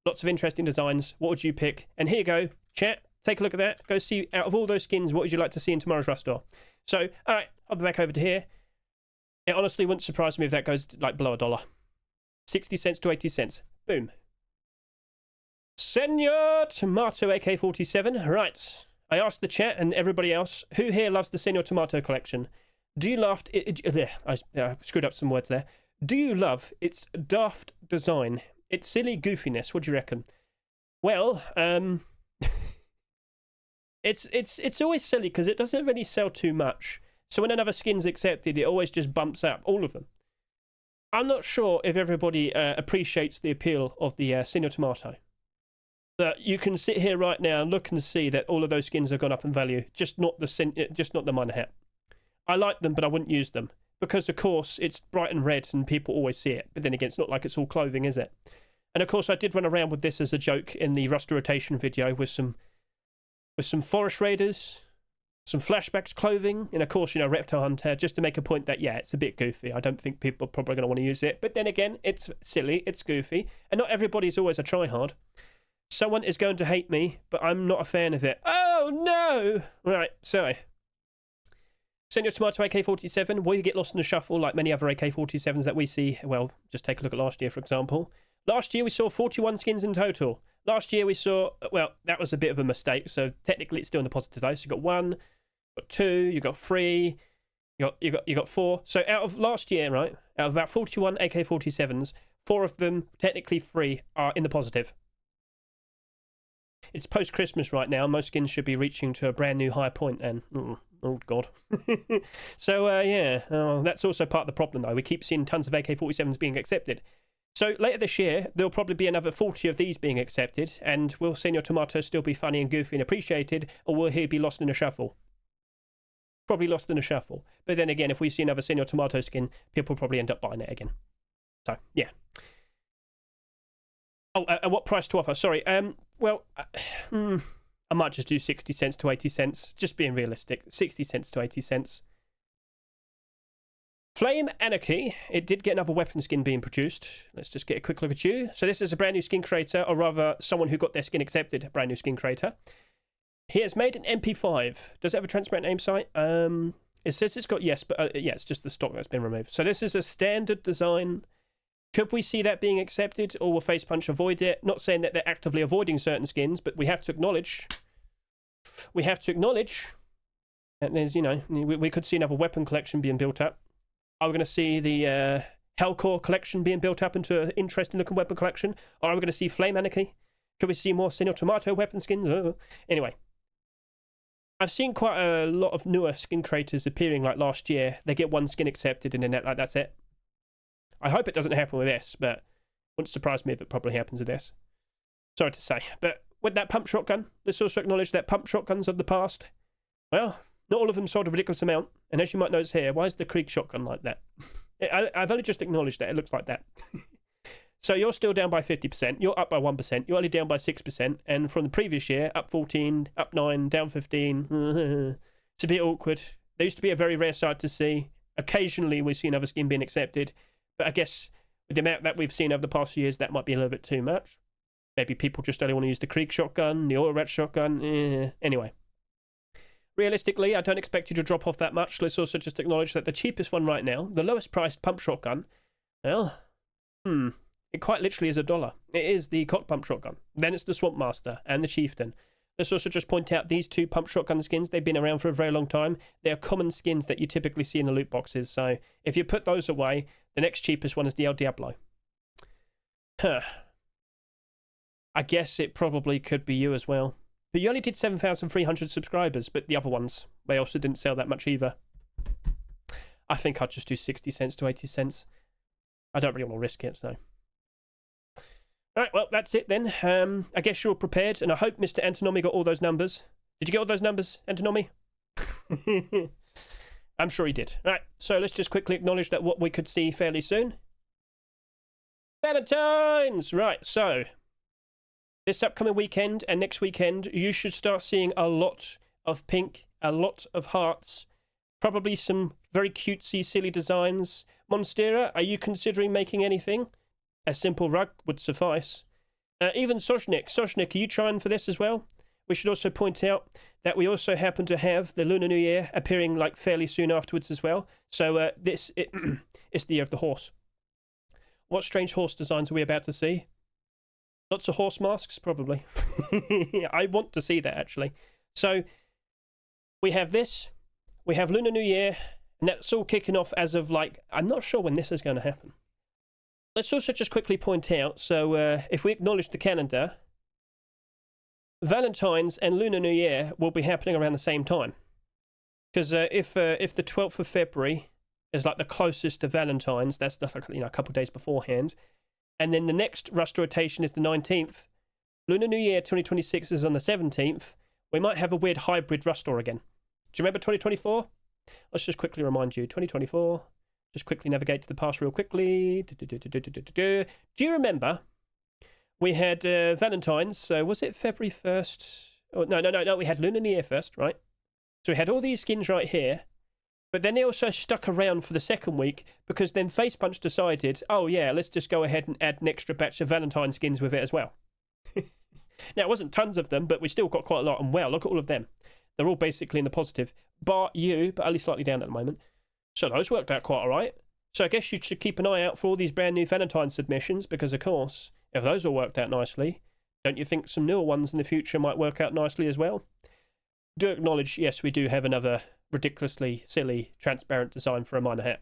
Lots of interesting designs. What would you pick? And here you go. Chat. Take a look at that. Go see, out of all those skins, what would you like to see in tomorrow's Rust store? So, all right. I'll be back over to here. It honestly wouldn't surprise me if that goes like below $1. 60 cents to 80 cents. Boom. Senor Tomato AK-47. Right. I asked the chat and everybody else, who here loves the Senor Tomato collection? Do you love... I screwed up some words there. Do you love its daft design? Its silly goofiness? What do you reckon? Well, it's always silly because it doesn't really sell too much. So when another skin's accepted, it always just bumps up, all of them. I'm not sure if everybody appreciates the appeal of the Senior Tomato. But you can sit here right now and look and see that all of those skins have gone up in value, just not the minor hat. I like them, but I wouldn't use them. Because, of course, it's bright and red and people always see it. But then again, it's not like it's all clothing, is it? And, of course, I did run around with this as a joke in the Rust rotation video with some Forest Raiders, some Flashbacks clothing, and, of course, Reptile Hunter, just to make a point that, yeah, it's a bit goofy. I don't think people are probably going to want to use it. But then again, it's silly, it's goofy, and not everybody's always a tryhard. Someone is going to hate me, but I'm not a fan of it. Oh, no! Right, so... Senior Tomato AK-47, will you get lost in the shuffle like many other AK-47s that we see? Well, just take a look at last year, for example. Last year we saw 41 skins in total. Last year we saw, well, that was a bit of a mistake, so technically it's still in the positive though. So you got 1, you got 2, you got 3, you got 4. So out of last year, right, out of about 41 AK-47s, 4 of them, technically 3, are in the positive. It's post-Christmas right now. Most skins should be reaching to a brand new high point, and oh god. So yeah, that's also part of the problem though. We keep seeing tons of AK-47s being accepted. So later this year, there'll probably be another 40 of these being accepted, and will Senior Tomato still be funny and goofy and appreciated, or will he be lost in a shuffle? Probably lost in a shuffle. But then again, if we see another Senior Tomato skin, people will probably end up buying it again. So, yeah. Oh, and what price to offer? Sorry. Well, I might just do 60 cents to 80 cents. Just being realistic. 60 cents to 80 cents. Flame Anarchy. It did get another weapon skin being produced. Let's just get a quick look at you. So this is a brand new skin creator, or rather someone who got their skin accepted, a brand new skin creator. He has made an MP5. Does it have a transparent aim sight? It says it's got yes, but yeah, it's just the stock that's been removed. So this is a standard design. Could we see that being accepted, or will Face Punch avoid it? Not saying that they're actively avoiding certain skins, but we have to acknowledge. We have to acknowledge that there's, we could see another weapon collection being built up. Are we going to see the HellCore collection being built up into an interesting looking weapon collection? Or are we going to see Flame Anarchy? Could we see more Senior Tomato weapon skins? Anyway. I've seen quite a lot of newer skin creators appearing like last year. They get one skin accepted and then that's it. I hope it doesn't happen with this, but it wouldn't surprise me if it probably happens with this. Sorry to say. But with that pump shotgun, let's also acknowledge that pump shotguns of the past, well, not all of them sold a ridiculous amount. And as you might notice here, why is the Krieg shotgun like that? I've only just acknowledged that it looks like that. So you're still down by 50%. You're up by 1%. You're only down by 6%. And from the previous year, up 14, up 9, down 15. It's a bit awkward. There used to be a very rare sight to see. Occasionally, we see another skin being accepted. But I guess with the amount that we've seen over the past few years, that might be a little bit too much. Maybe people just only want to use the Krieg shotgun, the oil rat shotgun. Anyway. Realistically, I don't expect you to drop off that much. Let's also just acknowledge that the cheapest one right now, the lowest priced pump shotgun, well, it quite literally is $1. It is the Cock Pump Shotgun. Then it's the Swamp Master and the Chieftain. Let's also just point out these two pump shotgun skins. They've been around for a very long time. They're common skins that you typically see in the loot boxes. So if you put those away, the next cheapest one is the El Diablo. I guess it probably could be you as well. But you only did 7,300 subscribers, but the other ones, they also didn't sell that much either. I think I'll just do 60 cents to 80 cents. I don't really want to risk it, so. Alright, well, that's it then. I guess you're prepared, and I hope Mr. Antonomy got all those numbers. Did you get all those numbers, Antonomy? I'm sure he did. Alright, so let's just quickly acknowledge that what we could see fairly soon. Valentines! Right, so this upcoming weekend and next weekend, you should start seeing a lot of pink, a lot of hearts, probably some very cutesy, silly designs. Monstera, are you considering making anything? A simple rug would suffice. Even Soshnik, are you trying for this as well? We should also point out that we also happen to have the Lunar New Year appearing like fairly soon afterwards as well. So it's the year of the horse. What strange horse designs are we about to see? Lots of horse masks, probably. I want to see that, actually. So we have this. We have Lunar New Year. And that's all kicking off as of, like, I'm not sure when this is going to happen. let's also just quickly point out, so if we acknowledge the calendar, Valentine's and Lunar New Year will be happening around the same time. Because if the 12th of February is like the closest to Valentine's, that's like, a couple of days beforehand, and then the next Rust rotation is the 19th, Lunar New Year 2026 is on the 17th, we might have a weird hybrid Rust Store again. Do you remember 2024? Let's just quickly remind you, 2024, just quickly navigate to the past real quickly. Do you remember we had Valentine's, so was it February 1st? Oh, no, we had Lunar New Year first, right? So we had all these skins right here, but then they also stuck around for the second week because then Face Punch decided, oh yeah, let's just go ahead and add an extra batch of Valentine skins with it as well. Now, it wasn't tons of them, but we still got quite a lot, and wow, look at all of them. They're all basically in the positive, bar you, but only slightly down at the moment. So those worked out quite all right. So I guess you should keep an eye out for all these brand new Valentine submissions, because of course, if those all worked out nicely, don't you think some newer ones in the future might work out nicely as well? Do acknowledge, yes, we do have another ridiculously silly transparent design for a miner hat.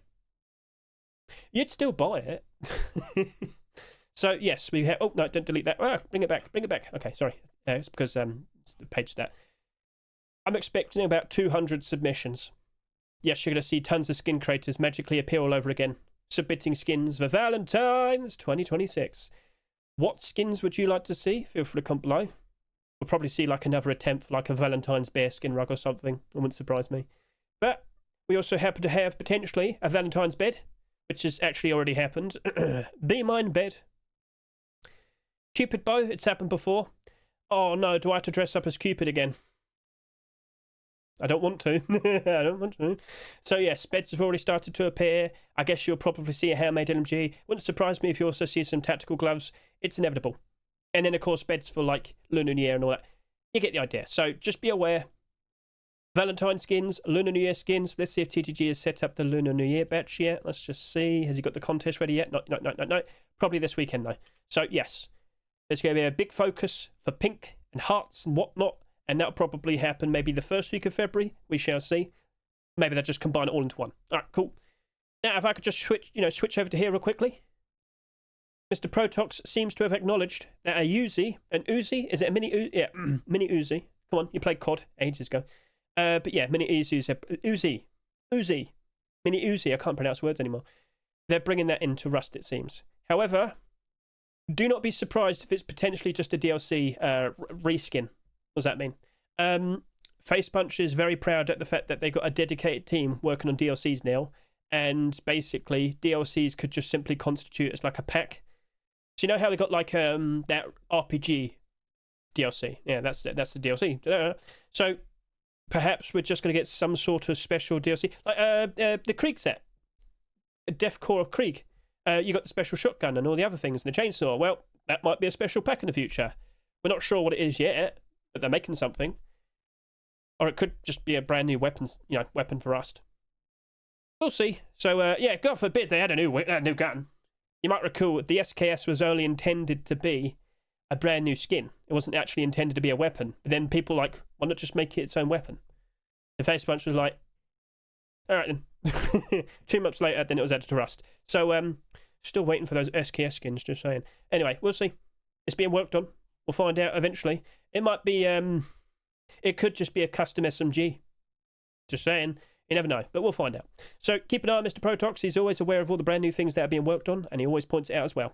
You'd still buy it. So yes, we have. Oh no, don't delete that. Bring it back. Okay, sorry. It's because it's the page that. I'm expecting about 200 submissions. Yes, you're going to see tons of skin creators magically appear all over again, submitting skins for Valentine's 2026. What skins would you like to see? Feel free to comment below. We'll probably see like another attempt, like a Valentine's bear skin rug or something. It wouldn't surprise me. But we also happen to have potentially a Valentine's bed, which has actually already happened. B-Mine bed. Cupid bow, it's happened before. Oh no, do I have to dress up as Cupid again? I don't want to. I don't want to. So yes, beds have already started to appear. I guess you'll probably see a handmade LMG. Wouldn't surprise me if you also see some tactical gloves. It's inevitable. And then of course beds for like Lunar New Year and all that. You get the idea. So just be aware. Valentine skins, Lunar New Year skins. Let's see if TTG has set up the Lunar New Year batch yet. Let's just see. Has he got the contest ready yet? No. Probably this weekend though. So yes, there's going to be a big focus for pink and hearts and whatnot. And that'll probably happen maybe the first week of February. We shall see. Maybe they'll just combine it all into one. All right, cool. Now, if I could just switch over to here real quickly. Mr. Protox seems to have acknowledged that an Uzi, is it a mini Uzi? Yeah, mini Uzi. Come on, you played COD ages ago. But yeah, mini Uzi, mini Uzi. I can't pronounce words anymore. They're bringing that into Rust, it seems. However, do not be surprised if it's potentially just a DLC reskin. What does that mean? Face Punch is very proud at the fact that they've got a dedicated team working on DLCs now, and basically DLCs could just simply constitute as like a pack. So you know how they got like that RPG DLC? Yeah, that's the DLC. So perhaps we're just going to get some sort of special DLC, like the Krieg set, Death Core of Krieg. You got the special shotgun and all the other things, and the chainsaw. Well, that might be a special pack in the future. We're not sure what it is yet, but they're making something. Or it could just be a brand new weapon for Rust. We'll see. So, yeah, God forbid they had a new gun. You might recall the SKS was only intended to be a brand new skin. It wasn't actually intended to be a weapon. But then people why not just make it its own weapon? The Face Punch was like, all right then. 2 months later, then it was added to Rust. So, still waiting for those SKS skins, just saying. Anyway, we'll see. It's being worked on. We'll find out eventually. It might be, it could just be a custom SMG. Just saying. You never know, but we'll find out. So keep an eye on Mr. Protox. He's always aware of all the brand new things that are being worked on, and he always points it out as well.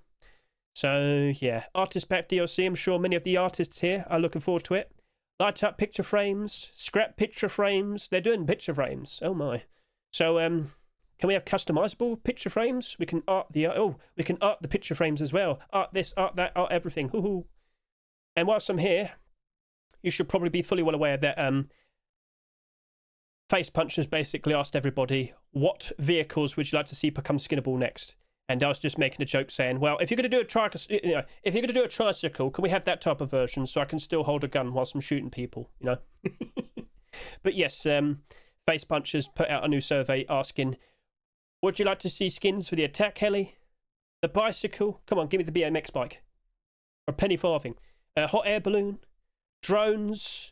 So, yeah. Artist Pack DLC. I'm sure many of the artists here are looking forward to it. Light up picture frames. Scrap picture frames. They're doing picture frames. Oh, my. So, can we have customizable picture frames? We can art the picture frames as well. Art this, art that, art everything. Hoo-hoo. And whilst I'm here, you should probably be fully well aware that Face Punch has basically asked everybody, what vehicles would you like to see become skinnable next? And I was just making a joke saying, well, if you're going to do a tricycle, can we have that type of version so I can still hold a gun whilst I'm shooting people, you know? But yes, Face Punch has put out a new survey asking, would you like to see skins for the attack heli, the bicycle? Come on, give me the BMX bike. Or penny farthing. Hot air balloon, drones,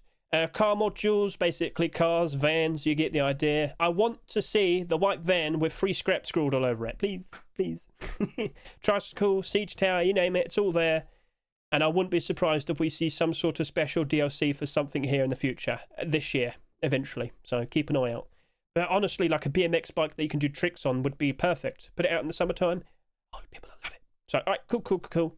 Car modules, basically cars, vans, you get the idea. I want to see the white van with free scrap scrawled all over it. Please, please. Tricycle, Siege Tower, you name it, it's all there. And I wouldn't be surprised if we see some sort of special DLC for something here in the future, this year, eventually. So keep an eye out. But honestly, like a BMX bike that you can do tricks on would be perfect. Put it out in the summertime. Oh, people will love it. So, all right, cool.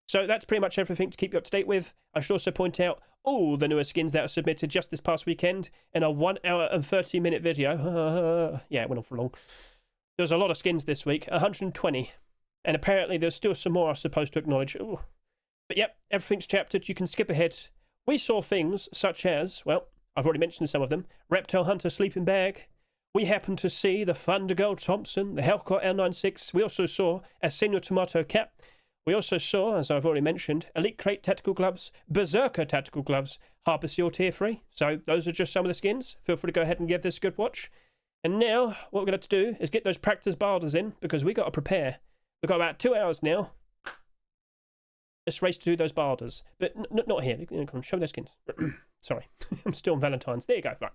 So that's pretty much everything to keep you up to date with. I should also point out all the newer skins that are submitted just this past weekend in a 1 hour and 30-minute video. Yeah, it went on for long. There's a lot of skins this week, 120. And apparently there's still some more I'm supposed to acknowledge. Ooh. But yep, everything's chaptered. You can skip ahead. We saw things such as, well, I've already mentioned some of them. Reptile Hunter Sleeping Bag. We happened to see the Thunder Gold Thompson, the HellCore L96. We also saw a Senior Tomato Cap. We also saw, as I've already mentioned, Elite Crate Tactical Gloves, Berserker Tactical Gloves, Harbour Seal Tier 3. So those are just some of the skins. Feel free to go ahead and give this a good watch. And now, what we're going to do is get those practice barders in, because we got to prepare. We've got about 2 hours now. Let's race to do those barders. But not here. Come on, show me those skins. Sorry, I'm still on Valentine's. There you go. Right.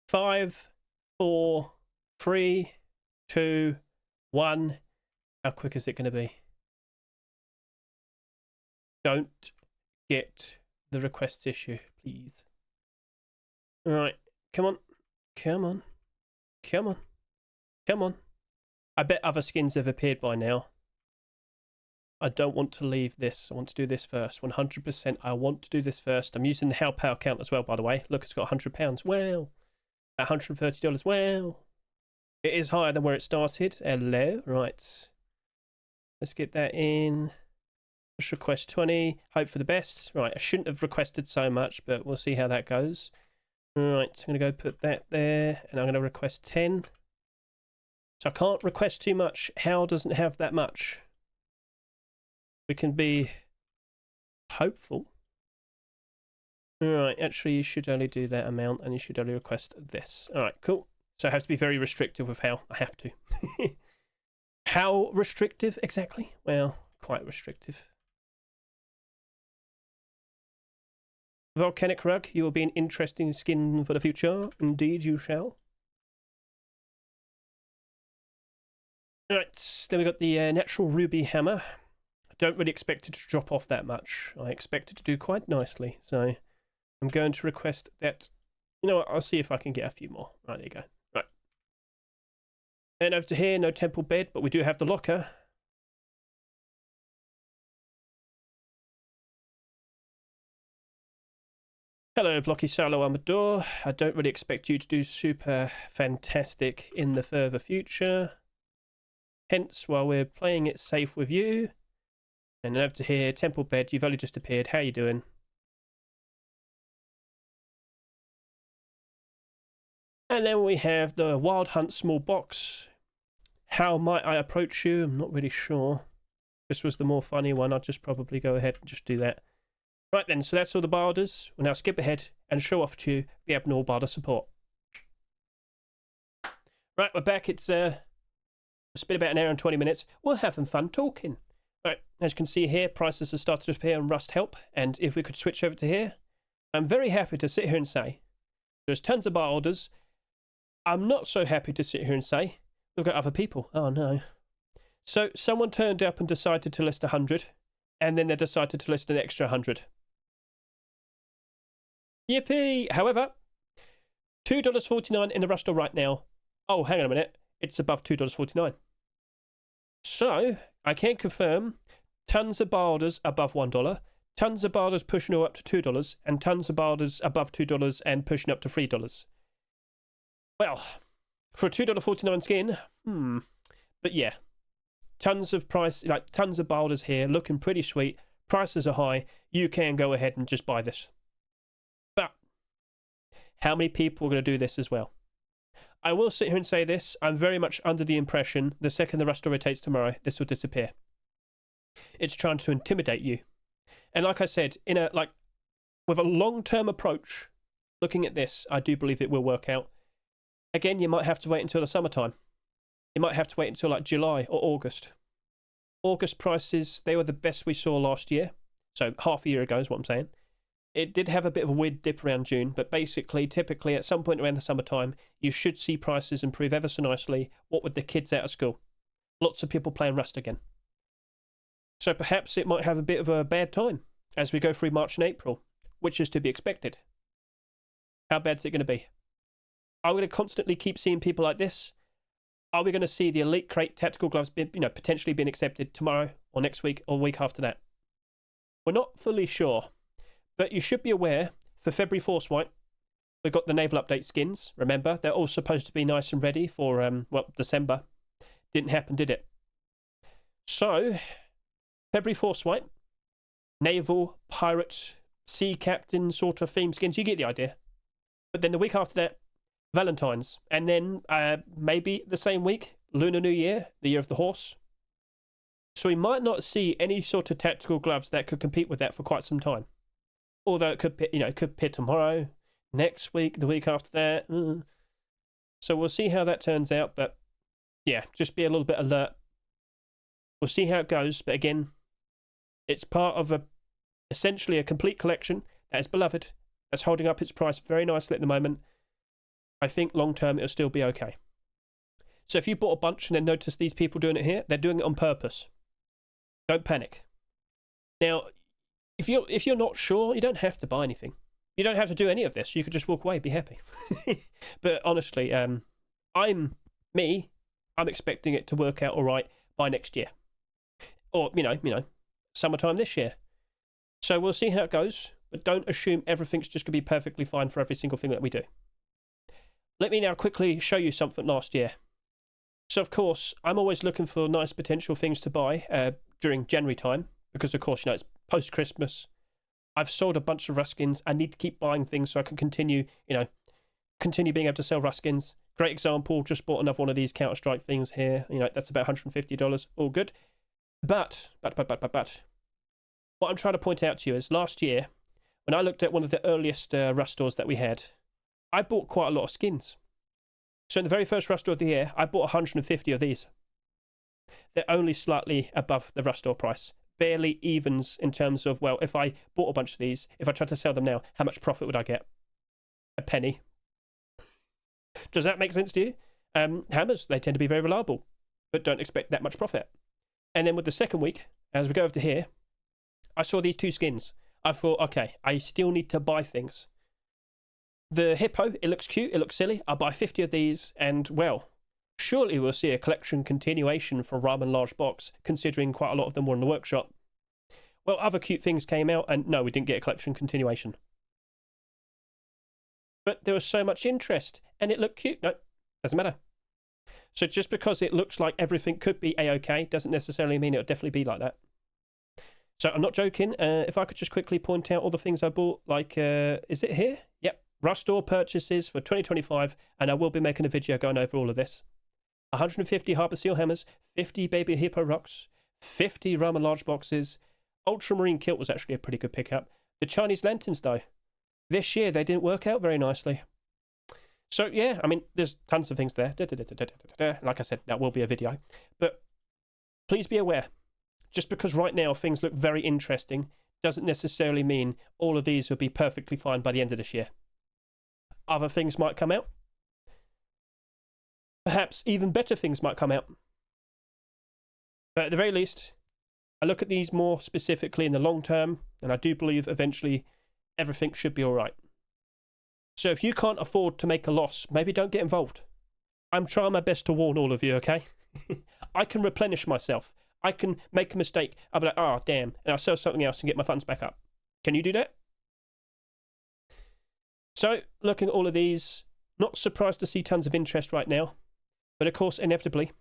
5, 4, 3, 2, 1. How quick is it going to be? Don't get the request issue, please. All right, come on. I bet other skins have appeared by now. I don't want to leave this. I want to do this first. 100%. I want to do this first. I'm using the HellPower count as well, by the way. Look, it's got £100. Well, $130. Well, it is higher than where it started. Hello. Right. Let's get that in. Push request 20. Hope for the best. Right. I shouldn't have requested so much, but we'll see how that goes. Right. I'm going to go put that there, and I'm going to request 10. So I can't request too much. Hell doesn't have that much. We can be hopeful. Alright, actually you should only do that amount and you should only request this. Alright, cool. So I have to be very restrictive with how I have to. How restrictive exactly? Well, quite restrictive. Volcanic Rug, you will be an interesting skin for the future. Indeed you shall. Alright, then we got the natural ruby hammer. Don't really expect it to drop off that much. I expect it to do quite nicely. So I'm going to request that. You know what? I'll see if I can get a few more. Right, there you go. Right. And over to here, no temple bed, but we do have the locker. Hello, Blocky Solo Amador. I don't really expect you to do super fantastic in the further future. Hence, while we're playing it safe with you. And over to here, temple bed, you've only just appeared. How you doing? And then we have the Wild Hunt small box. How might I approach you? I'm not really sure. This was the more funny one. I'll just probably go ahead and just do that. Right then, so that's all the barders. We'll now skip ahead and show off to you the abnormal barder support. Right, we're back. It's been about an hour and 20 minutes. We're having fun talking. Right, as you can see here, prices have started to appear on Rust Help, and if we could switch over to here, I'm very happy to sit here and say there's tons of bar orders. I'm not so happy to sit here and say we've got other people. Oh no. So someone turned up and decided to list 100, and then they decided to list an extra 100. Yippee! However, $2.49 in the Rust right now. Oh, hang on a minute. It's above $2.49. So, I can confirm tons of barders above $1, tons of barders pushing all up to $2, and tons of barders above $2 and pushing up to $3. Well, for a $2.49 skin, but yeah, tons of barders here, looking pretty sweet, prices are high, you can go ahead and just buy this. But, how many people are going to do this as well? I will sit here and say this. I'm very much under the impression the second the Rust rotates tomorrow, this will disappear. It's trying to intimidate you. And like I said, with a long-term approach, looking at this, I do believe it will work out. Again, you might have to wait until the summertime. You might have to wait until like July or August. August prices, they were the best we saw last year. So half a year ago is what I'm saying. It did have a bit of a weird dip around June, but basically, typically at some point around the summertime, you should see prices improve ever so nicely. What with the kids out of school? Lots of people playing Rust again. So perhaps it might have a bit of a bad time as we go through March and April, which is to be expected. How bad is it going to be? Are we going to constantly keep seeing people like this? Are we going to see the Elite Crate tactical gloves potentially being accepted tomorrow or next week or week after that? We're not fully sure, but you should be aware for February Force White, we've got the naval update skins. Remember, they're all supposed to be nice and ready for December. Didn't happen, did it? So, February Force White, naval, pirate, sea captain sort of theme skins. You get the idea. But then the week after that, Valentine's, and then maybe the same week, Lunar New Year, the year of the horse. So we might not see any sort of tactical gloves that could compete with that for quite some time. Although it could, it could appear tomorrow, next week, the week after that. So we'll see how that turns out. But yeah, just be a little bit alert. We'll see how it goes. But again, it's part of essentially a complete collection that is beloved. That's holding up its price very nicely at the moment. I think long term it'll still be okay. So if you bought a bunch and then noticed these people doing it here, they're doing it on purpose. Don't panic. Now, if you're not sure, you don't have to buy anything. You don't have to do any of this. You could just walk away, be happy. But honestly, I'm expecting it to work out all right by next year, or summertime this year. So we'll see how it goes. But don't assume everything's just going to be perfectly fine for every single thing that we do. Let me now quickly show you something last year. So, of course, I'm always looking for nice potential things to buy during January time, because, of course, it's post-Christmas. I've sold a bunch of Rust skins. I need to keep buying things so I can continue being able to sell Rust skins. Great example, just bought another one of these Counter-Strike things here. That's about $150. All good. But, what I'm trying to point out to you is last year, when I looked at one of the earliest Rust stores that we had, I bought quite a lot of skins. So in the very first Rust store of the year, I bought 150 of these. They're only slightly above the Rust store price. Barely evens in terms of, well, if I bought a bunch of these, if I tried to sell them now, how much profit would I get? A penny. Does that make sense to you? Hammers, they tend to be very reliable, but don't expect that much profit. And then with the second week, as we go over to here, I saw these two skins. I thought, okay, I still need to buy things. The hippo, it looks cute, it looks silly. I'll buy 50 of these, and, well, surely we'll see a collection continuation for Ramen Large Box, considering quite a lot of them were in the workshop. Well, other cute things came out, and no, we didn't get a collection continuation. But there was so much interest, and it looked cute. No, doesn't matter. So just because it looks like everything could be A-OK doesn't necessarily mean it'll definitely be like that. So I'm not joking. If I could just quickly point out all the things I bought, like, is it here? Yep. Rust store purchases for 2025, and I will be making a video going over all of this. 150 Harbour Seal hammers, 50 Baby Hippo rocks, 50 Ramen Large boxes. Ultramarine Kilt was actually a pretty good pickup. The Chinese lanterns, though, this year they didn't work out very nicely. So, yeah, I mean, there's tons of things there. Like I said, that will be a video. But please be aware, just because right now things look very interesting doesn't necessarily mean all of these will be perfectly fine by the end of this year. Other things might come out. Perhaps even better things might come out. But at the very least, I look at these more specifically in the long term, and I do believe eventually everything should be all right. So if you can't afford to make a loss, maybe don't get involved. I'm trying my best to warn all of you, okay? I can replenish myself. I can make a mistake. I'll be like, oh, damn, and I'll sell something else and get my funds back up. Can you do that? So, looking at all of these, not surprised to see tons of interest right now. But of course, inevitably,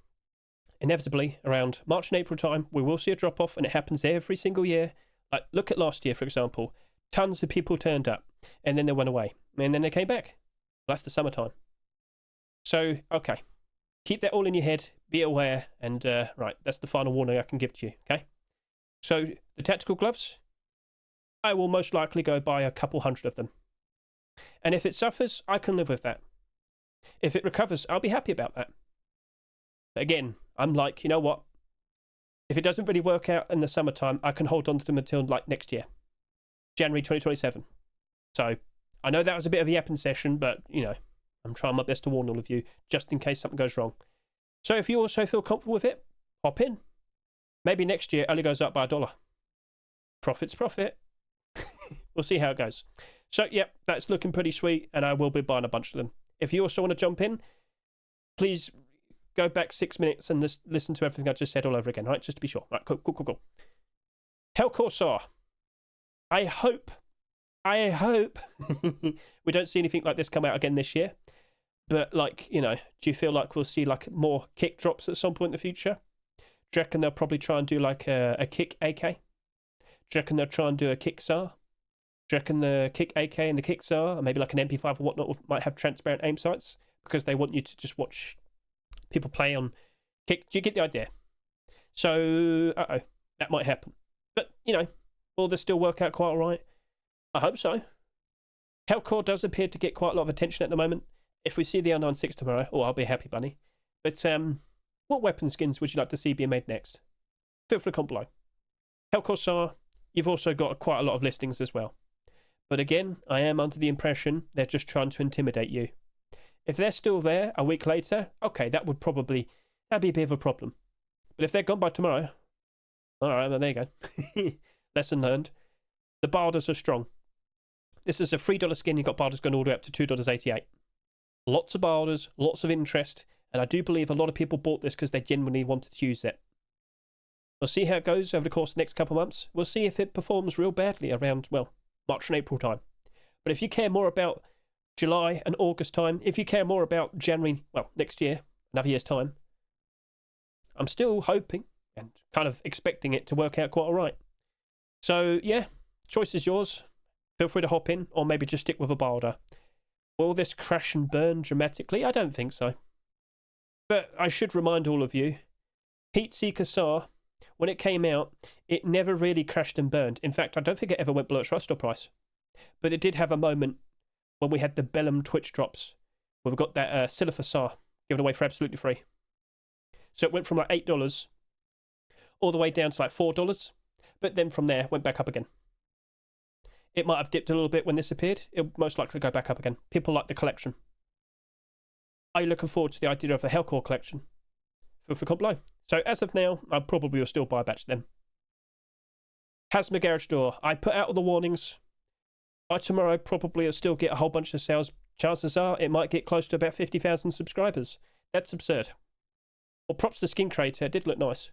around March and April time, we will see a drop-off, and it happens every single year. Like, look at last year, for example. Tons of people turned up, and then they went away, and then they came back. Well, that's the summertime. So, okay. Keep that all in your head, be aware, and, right, that's the final warning I can give to you, okay? So, the tactical gloves, I will most likely go buy a couple hundred of them. And if it suffers, I can live with that. If it recovers, I'll be happy about that. But again, I'm like, you know what? If it doesn't really work out in the summertime, I can hold on to them until like next year. January 2027. So I know that was a bit of a yapping session, but, you know, I'm trying my best to warn all of you, just in case something goes wrong. So if you also feel comfortable with it, hop in. Maybe next year only goes up by $1. Profit's profit. We'll see how it goes. So, yeah, that's looking pretty sweet, and I will be buying a bunch of them. If you also want to jump in, please go back 6 minutes and listen to everything I just said all over again, right? Just to be sure. Right, cool. HellCore SAR. I hope we don't see anything like this come out again this year. But, like, you know, do you feel like we'll see, like, more kick drops at some point in the future? Do you reckon they'll probably try and do, like, a kick AK? Do you reckon they'll try and do a kick SAR? Do you reckon the kick AK and the kick SAR, and maybe like an MP5 or whatnot, might have transparent aim sights? Because they want you to just watch people play on kick. Do you get the idea? So, that might happen. But, you know, will this still work out quite all right? I hope so. HellCore does appear to get quite a lot of attention at the moment. If we see the R96 tomorrow, I'll be a happy bunny. But what weapon skins would you like to see being made next? Feel free to comment below. HellCore SAR, you've also got quite a lot of listings as well. But again, I am under the impression they're just trying to intimidate you. If they're still there a week later, okay, that'd be a bit of a problem. But if they're gone by tomorrow, all right, well, there you go. Lesson learned. The barders are strong. This is a $3 skin. You've got barders going all the way up to $2.88. Lots of barders, lots of interest, and I do believe a lot of people bought this because they genuinely wanted to use it. We'll see how it goes over the course of the next couple of months. We'll see if it performs real badly around, well, March and April time. But if you care more about July and August time, if you care more about January, well, next year, another year's time, I'm still hoping and kind of expecting it to work out quite all right. So, yeah, choice is yours. Feel free to hop in, or maybe just stick with a barder. Will this crash and burn dramatically? I don't think so. But I should remind all of you, Heatseeker SAR, when it came out, it never really crashed and burned. In fact, I don't think it ever went below its rust price. But it did have a moment when we had the Bellum Twitch drops, where we got that Silver SAR given away for absolutely free. So it went from like $8 all the way down to like $4, but then from there went back up again. It might have dipped a little bit when this appeared. It'll most likely go back up again. People like the collection. Are you looking forward to the idea of a HellCore collection? Feel free to comment below. So as of now, I probably will still buy a batch of them. Hazma Garage Door. I put out all the warnings. By tomorrow, probably I'll still get a whole bunch of sales. Chances are it might get close to about 50,000 subscribers. That's absurd. Well, props to the skin creator. It did look nice.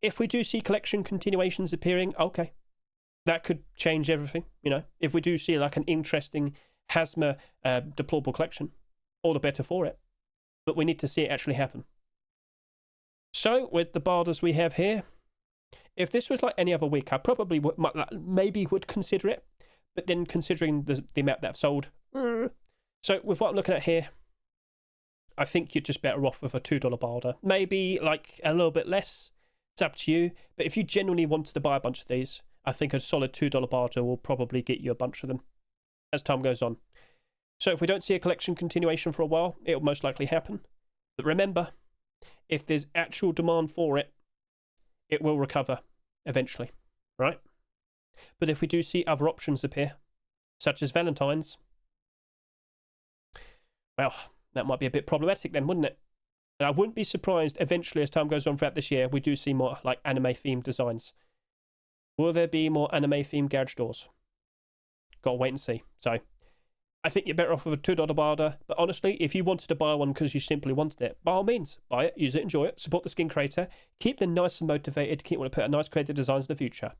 If we do see collection continuations appearing, okay. That could change everything, you know. If we do see like an interesting Hazma deplorable collection, all the better for it. But we need to see it actually happen. So, with the barders we have here, if this was like any other week, I probably maybe would consider it. But then considering the amount that I've sold. So, with what I'm looking at here, I think you're just better off with a $2 barder. Maybe like a little bit less. It's up to you. But if you genuinely wanted to buy a bunch of these, I think a solid $2 barter will probably get you a bunch of them as time goes on. So if we don't see a collection continuation for a while, it'll most likely happen. But remember, if there's actual demand for it, it will recover eventually, right? But if we do see other options appear, such as Valentine's, well, that might be a bit problematic then, wouldn't it? And I wouldn't be surprised eventually as time goes on throughout this year, we do see more like anime-themed designs. Will there be more anime-themed garage doors? Gotta wait and see. So, I think you're better off with a $2 barter. But honestly, if you wanted to buy one because you simply wanted it, by all means, buy it, use it, enjoy it, support the skin creator, keep them nice and motivated, keep wanting to put out nice creative designs in the future.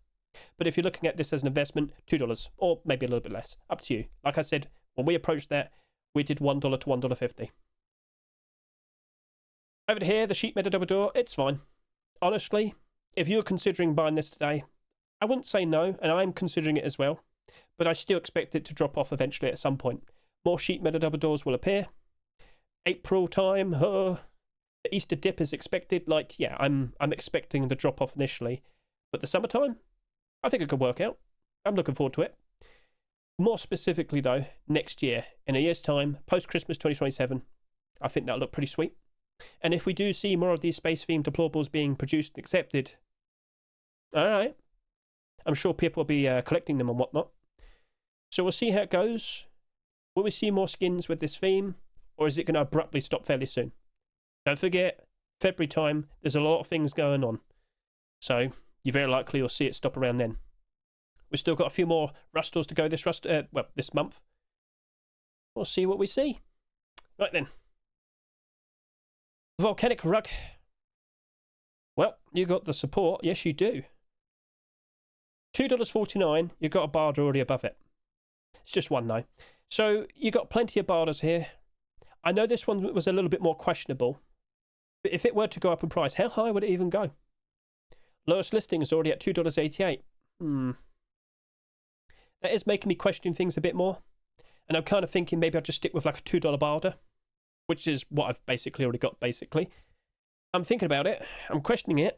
But if you're looking at this as an investment, $2, or maybe a little bit less, up to you. Like I said, when we approached that, we did $1 to $1.50. Over here, the sheet metal double door, it's fine. Honestly, if you're considering buying this today, I wouldn't say no, and I'm considering it as well, but I still expect it to drop off eventually at some point. More sheet metal double doors will appear. April time, the Easter dip is expected. Like, yeah, I'm expecting the drop off initially, but the summertime, I think it could work out. I'm looking forward to it. More specifically, though, next year, in a year's time, post-Christmas 2027, I think that'll look pretty sweet. And if we do see more of these space-themed deplorables being produced and accepted, all right, I'm sure people will be collecting them and whatnot. So we'll see how it goes. Will we see more skins with this theme, or is it going to abruptly stop fairly soon? Don't forget, February time, there's a lot of things going on. So you very likely will see it stop around then. We've still got a few more Rust stores to go this month. We'll see what we see. Right then. Volcanic Rug. Well, you got the support. Yes, you do. $2.49. You've got a barter already above it. It's just one though. So you got plenty of barters here. I know this one was a little bit more questionable. But if it were to go up in price, how high would it even go? Lowest listing is already at $2.88. That is making me question things a bit more. And I'm kind of thinking maybe I'll just stick with like a $2 barter, which is what I've basically already got, basically. I'm thinking about it. I'm questioning it.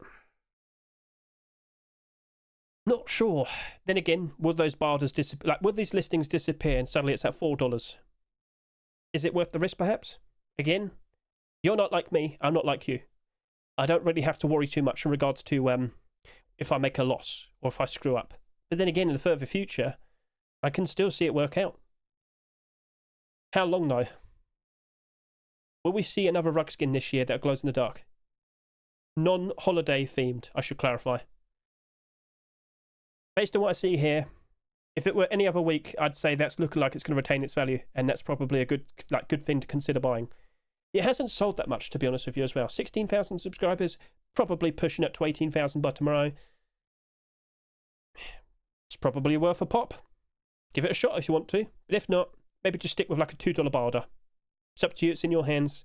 Not sure. Then again, will those barters disappear? Like, will these listings disappear and suddenly it's at $4? Is it worth the risk, perhaps? Again, you're not like me. I'm not like you. I don't really have to worry too much in regards to if I make a loss or if I screw up. But then again, in the further future, I can still see it work out. How long, though? Will we see another rug skin this year that glows in the dark? Non-holiday themed, I should clarify. Based on what I see here, if it were any other week, I'd say that's looking like it's going to retain its value, and that's probably a good thing to consider buying. It hasn't sold that much, to be honest with you, as well. 16,000 subscribers, probably pushing up to 18,000 by tomorrow. It's probably worth a pop. Give it a shot if you want to, but if not, maybe just stick with like a $2 barter. It's up to you, it's in your hands.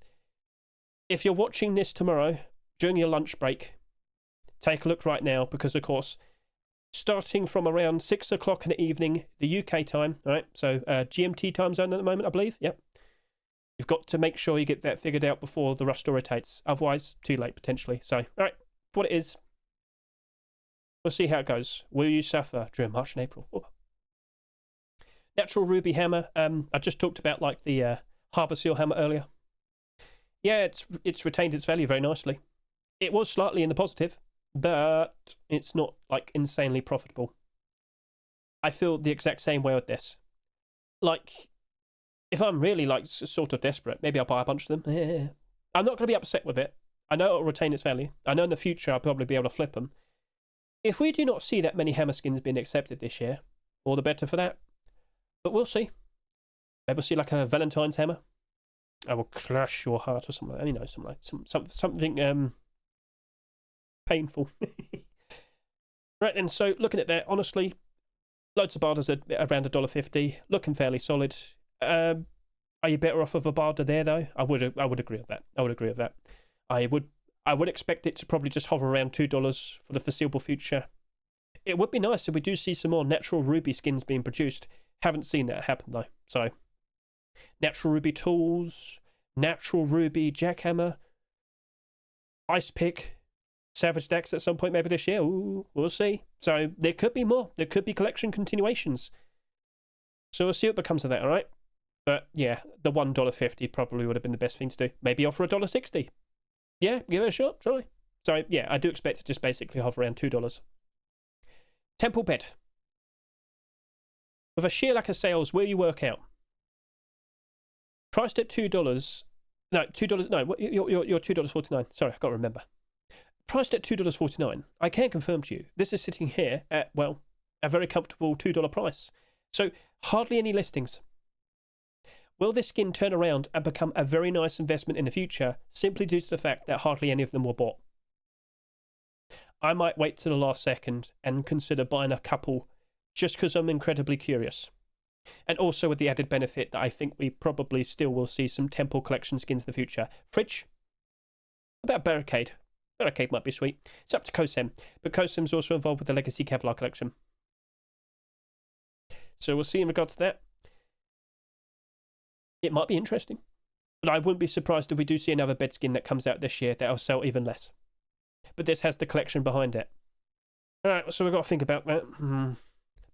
If you're watching this tomorrow, during your lunch break, take a look right now, because of course, starting from around 6 o'clock in the evening, the UK time, all right? So GMT time zone at the moment, I believe. Yep. You've got to make sure you get that figured out before the Rust rotates. Otherwise, too late potentially. So, all right, what it is, we'll see how it goes. Will you suffer during March and April? Oh. Natural ruby hammer. I just talked about like the Harbour Seal hammer earlier. Yeah, it's retained its value very nicely. It was slightly in the positive, but it's not like insanely profitable. I feel the exact same way with this. Like, if I'm really like sort of desperate, maybe I'll buy a bunch of them. I'm not going to be upset with it. I know it'll retain its value. I know in the future I'll probably be able to flip them. If we do not see that many hammer skins being accepted this year, all the better for that. But we'll see. Maybe we'll see like a Valentine's hammer. I will crush your heart or something. You know, something painful. Right then, so looking at that, honestly, loads of barters at around $1.50, looking fairly solid. Are you better off with a barter there though? I would agree with that. I would expect it to probably just hover around $2 for the foreseeable future. It would be nice if we do see some more natural ruby skins being produced. Haven't seen that happen though. So, natural ruby tools, natural ruby jackhammer, ice pick, savage decks at some point maybe this year. Ooh, we'll see. So there could be more. There could be collection continuations. So we'll see what becomes of that. All right. But yeah, the $1.50 probably would have been the best thing to do. Maybe offer $1.60. Yeah, give it a shot. Try. So yeah, I do expect to just basically hover around $2. Temple bed. With a sheer lack of sales, will you work out? Priced at $2. No, $2. No, you're $2.49. Sorry, I can't remember. Priced at $2.49. I can confirm to you, this is sitting here at, well, a very comfortable $2 price. So hardly any listings. Will this skin turn around and become a very nice investment in the future simply due to the fact that hardly any of them were bought? I might wait to the last second and consider buying a couple just because I'm incredibly curious. And also with the added benefit that I think we probably still will see some Temple Collection skins in the future. Fridge? About Barricade. Barricade might be sweet. It's up to Kosem, but Kosem's also involved with the Legacy Kevlar collection. So we'll see in regard to that. It might be interesting. But I wouldn't be surprised if we do see another bed skin that comes out this year that'll sell even less. But this has the collection behind it. Alright, so we've got to think about that.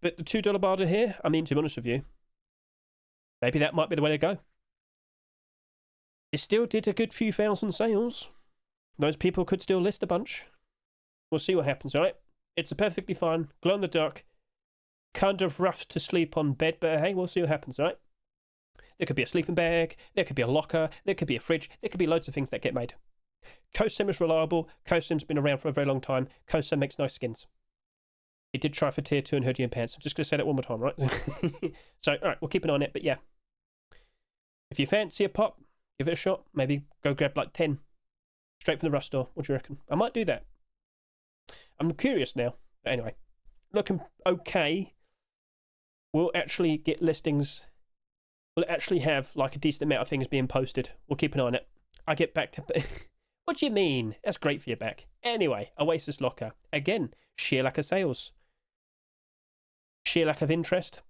But the $2 barter here, I mean, to be honest with you, maybe that might be the way to go. It still did a good few thousand sales. Those people could still list a bunch. We'll see what happens, alright? It's a perfectly fine, glow-in-the-dark, kind of rough to sleep on bed, but hey, we'll see what happens, right? There could be a sleeping bag, there could be a locker, there could be a fridge, there could be loads of things that get made. CoSim is reliable. CoSim's been around for a very long time. CoSim makes nice skins. It did try for tier 2 and hoodie and pants. I'm just going to say that one more time, right? So, all right, we'll keep an eye on it, but yeah. If you fancy a pop, give it a shot. Maybe go grab like 10 straight from the Rust store. What do you reckon? I might do that. I'm curious now. But anyway, looking okay. We'll actually get listings. We'll actually have like a decent amount of things being posted. We'll keep an eye on it. I get back to... What do you mean? That's great for your back. Anyway, Oasis Locker. Again, sheer lack of sales. Sheer lack of interest.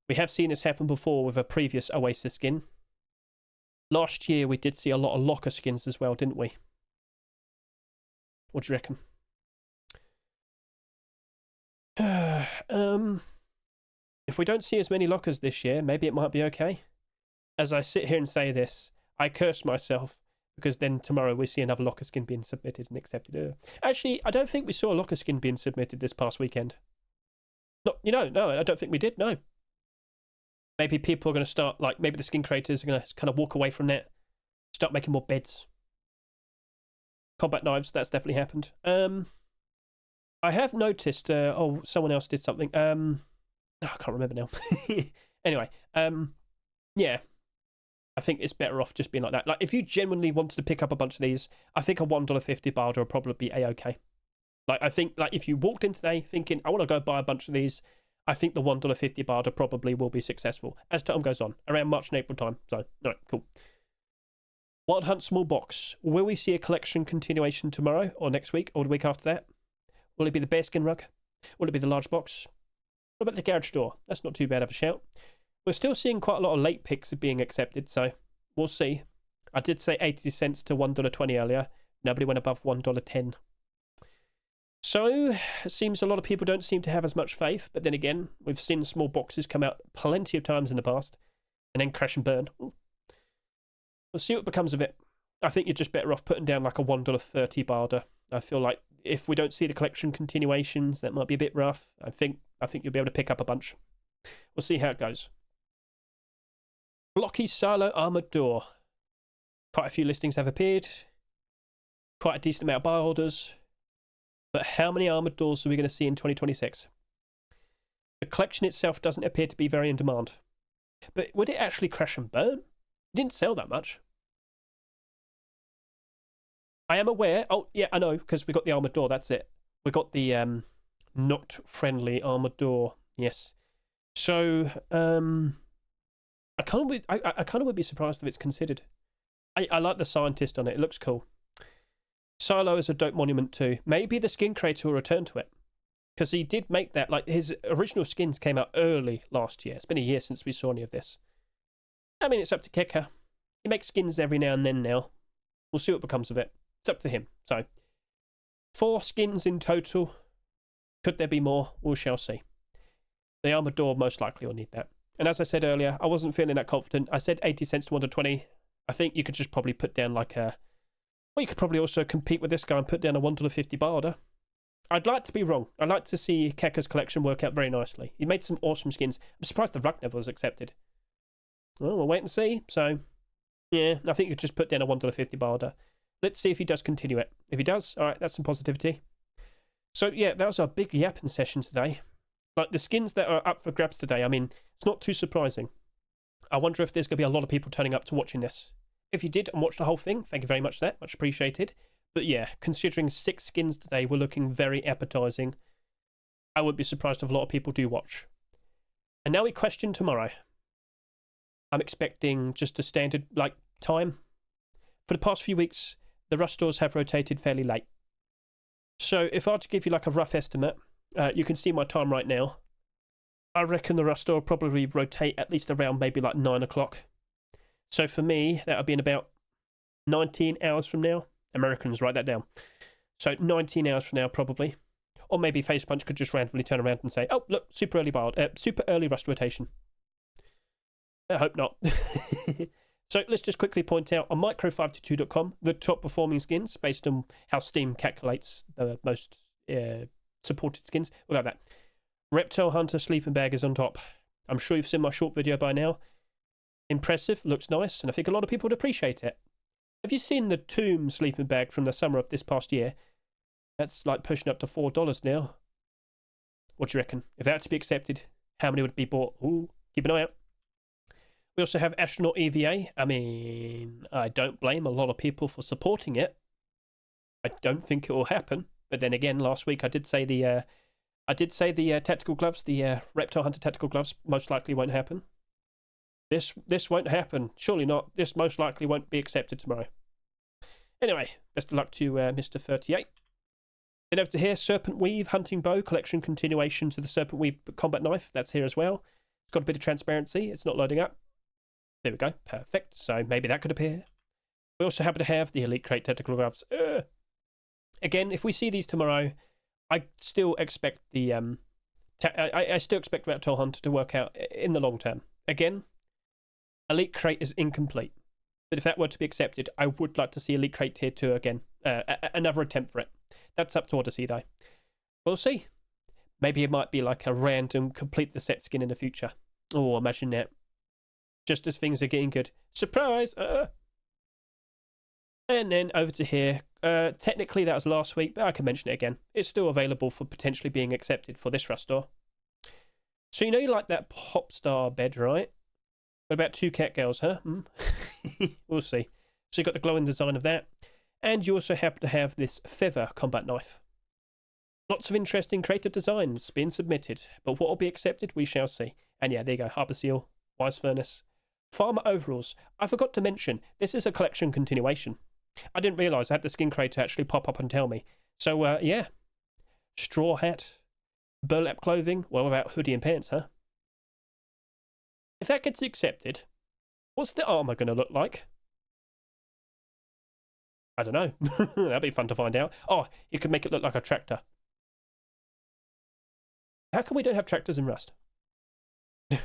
We have seen this happen before with a previous Oasis skin. Last year, we did see a lot of locker skins as well, didn't we? What do you reckon? If we don't see as many lockers this year, maybe it might be okay. As I sit here and say this, I curse myself because then tomorrow we see another locker skin being submitted and accepted. Actually, I don't think we saw a locker skin being submitted this past weekend. No, no, I don't think we did, no. Maybe people are going to start, like, maybe the skin creators are going to kind of walk away from that, start making more beds. Combat knives, that's definitely happened. I have noticed, someone else did something. I can't remember now. Anyway, yeah. I think it's better off just being like that. Like, if you genuinely wanted to pick up a bunch of these, I think a $1.50 barter will probably be a-okay. Like, I think, like, if you walked in today thinking, I want to go buy a bunch of these, I think the $1.50 barter probably will be successful as time goes on, around March and April time. So, all right, cool. Wild Hunt small box. Will we see a collection continuation tomorrow or next week or the week after that? Will it be the bearskin rug? Will it be the large box? What about the garage door? That's not too bad of a shout. We're still seeing quite a lot of late picks being accepted, so we'll see. I did say 80 cents to $1.20 earlier. Nobody went above $1.10. So, it seems a lot of people don't seem to have as much faith, but then again, we've seen small boxes come out plenty of times in the past and then crash and burn. We'll see what becomes of it. I think you're just better off putting down like a $1.30 barter. I feel like if we don't see the collection continuations, that might be a bit rough. I think you'll be able to pick up a bunch. We'll see how it goes. Blocky Silo Armoured Door. Quite a few listings have appeared. Quite a decent amount of buy orders. But how many armoured doors are we going to see in 2026? The collection itself doesn't appear to be very in demand. But would it actually crash and burn? It didn't sell that much. I am aware. Oh, yeah, I know, because we got the armoured door. That's it. We got the not friendly armoured door. Yes. So, I kind of would be surprised if it's considered. I like the scientist on it. It looks cool. Silo is a dope monument too. Maybe the skin creator will return to it. Because he did make that, like, his original skins came out early last year. It's been a year since we saw any of this. I mean, it's up to Kicker. He makes skins every now and then now. We'll see what becomes of it. It's up to him. So, 4 skins in total. Could there be more? We shall see. The armored door most likely will need that. And as I said earlier, I wasn't feeling that confident. I said 80 cents to $1.20. I think you could just probably put down like a... Well, you could probably also compete with this guy and put down a $1.50 barter. I'd like to be wrong. I'd like to see Keka's collection work out very nicely. He made some awesome skins. I'm surprised the rug never was accepted. Well, we'll wait and see. So, yeah, I think you could just put down a $1.50 barter. Let's see if he does continue it. If he does, all right, that's some positivity. So, yeah, that was our big yapping session today. Like, the skins that are up for grabs today, I mean, it's not too surprising. I wonder if there's going to be a lot of people turning up to watching this. If you did and watched the whole thing, thank you very much for that. Much appreciated. But yeah, considering 6 skins today were looking very appetizing, I would be surprised if a lot of people do watch. And now we question tomorrow. I'm expecting just a standard, like, time. For the past few weeks, the Rust stores have rotated fairly late. So if I were to give you, like, a rough estimate, you can see my time right now. I reckon the Rust store will probably rotate at least around maybe, like, 9 o'clock. So for me, that would be in about 19 hours from now. Americans, write that down. So 19 hours from now, probably. Or maybe Face Punch could just randomly turn around and say, oh, look, super early Rust rotation. I hope not. So let's just quickly point out on micro522.com, the top performing skins based on how Steam calculates the most supported skins. We'll have that. Reptile Hunter sleeping bag is on top. I'm sure you've seen my short video by now. Impressive, looks nice, and I think a lot of people would appreciate it. Have you seen the Tomb sleeping bag from the summer of this past year? That's like pushing up to $4 now. What do you reckon? If that were to be accepted, how many would be bought? Ooh, keep an eye out. We also have Astronaut EVA. I mean, I don't blame a lot of people for supporting it. I don't think it will happen. But then again, last week I did say the tactical gloves, the Reptile Hunter tactical gloves, most likely won't happen. This won't happen. Surely not. This most likely won't be accepted tomorrow. Anyway, best of luck to Mr. 38. Then over to here, Serpent Weave Hunting Bow Collection continuation to the Serpent Weave Combat Knife. That's here as well. It's got a bit of transparency. It's not loading up. There we go. Perfect. So maybe that could appear. We also happen to have the Elite Crate Tactical Gloves. Again, if we see these tomorrow, I still expect the I still expect Reptile Hunter to work out in the long term. Again, Elite Crate is incomplete. But if that were to be accepted, I would like to see Elite Crate Tier 2 again. Another attempt for it. That's up to Odyssey, though. We'll see. Maybe it might be like a random complete the set skin in the future. Oh, imagine that. Just as things are getting good. Surprise! And then over to here. Technically, that was last week, but I can mention it again. It's still available for potentially being accepted for this Rust store. So you know you like that pop star bed, right? What about 2 cat girls, huh? We'll see. So you got the glowing design of that. And you also happen to have this feather combat knife. Lots of interesting creative designs being submitted, but what will be accepted, we shall see. And yeah, there you go. Harbour Seal, Wise Furnace. Farmer Overalls. I forgot to mention, this is a collection continuation. I didn't realise I had the skin creator actually pop up and tell me. So, yeah. Straw hat. Burlap clothing. Well, about hoodie and pants, huh? If that gets accepted, what's the armour going to look like? I don't know. That'd be fun to find out. Oh, you could make it look like a tractor. How come we don't have tractors in Rust? Got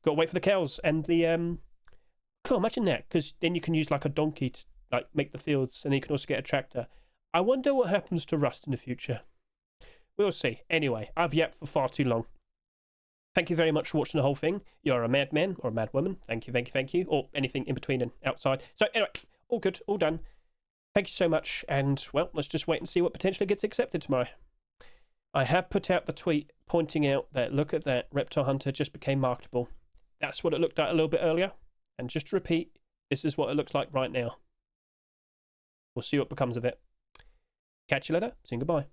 to wait for the cows and the Cool, imagine that, because then you can use like a donkey to like make the fields, and then you can also get a tractor. I wonder what happens to Rust in the future. We'll see. Anyway, I've yapped for far too long. Thank you very much for watching the whole thing. You're a madman or a madwoman. Thank you, thank you, thank you. Or anything in between and outside. So anyway, all good, all done. Thank you so much. And, well, let's just wait and see what potentially gets accepted tomorrow. I have put out the tweet pointing out that, look at that, Reptile Hunter just became marketable. That's what it looked like a little bit earlier. And just to repeat, this is what it looks like right now. We'll see what becomes of it. Catch you later. Saying goodbye.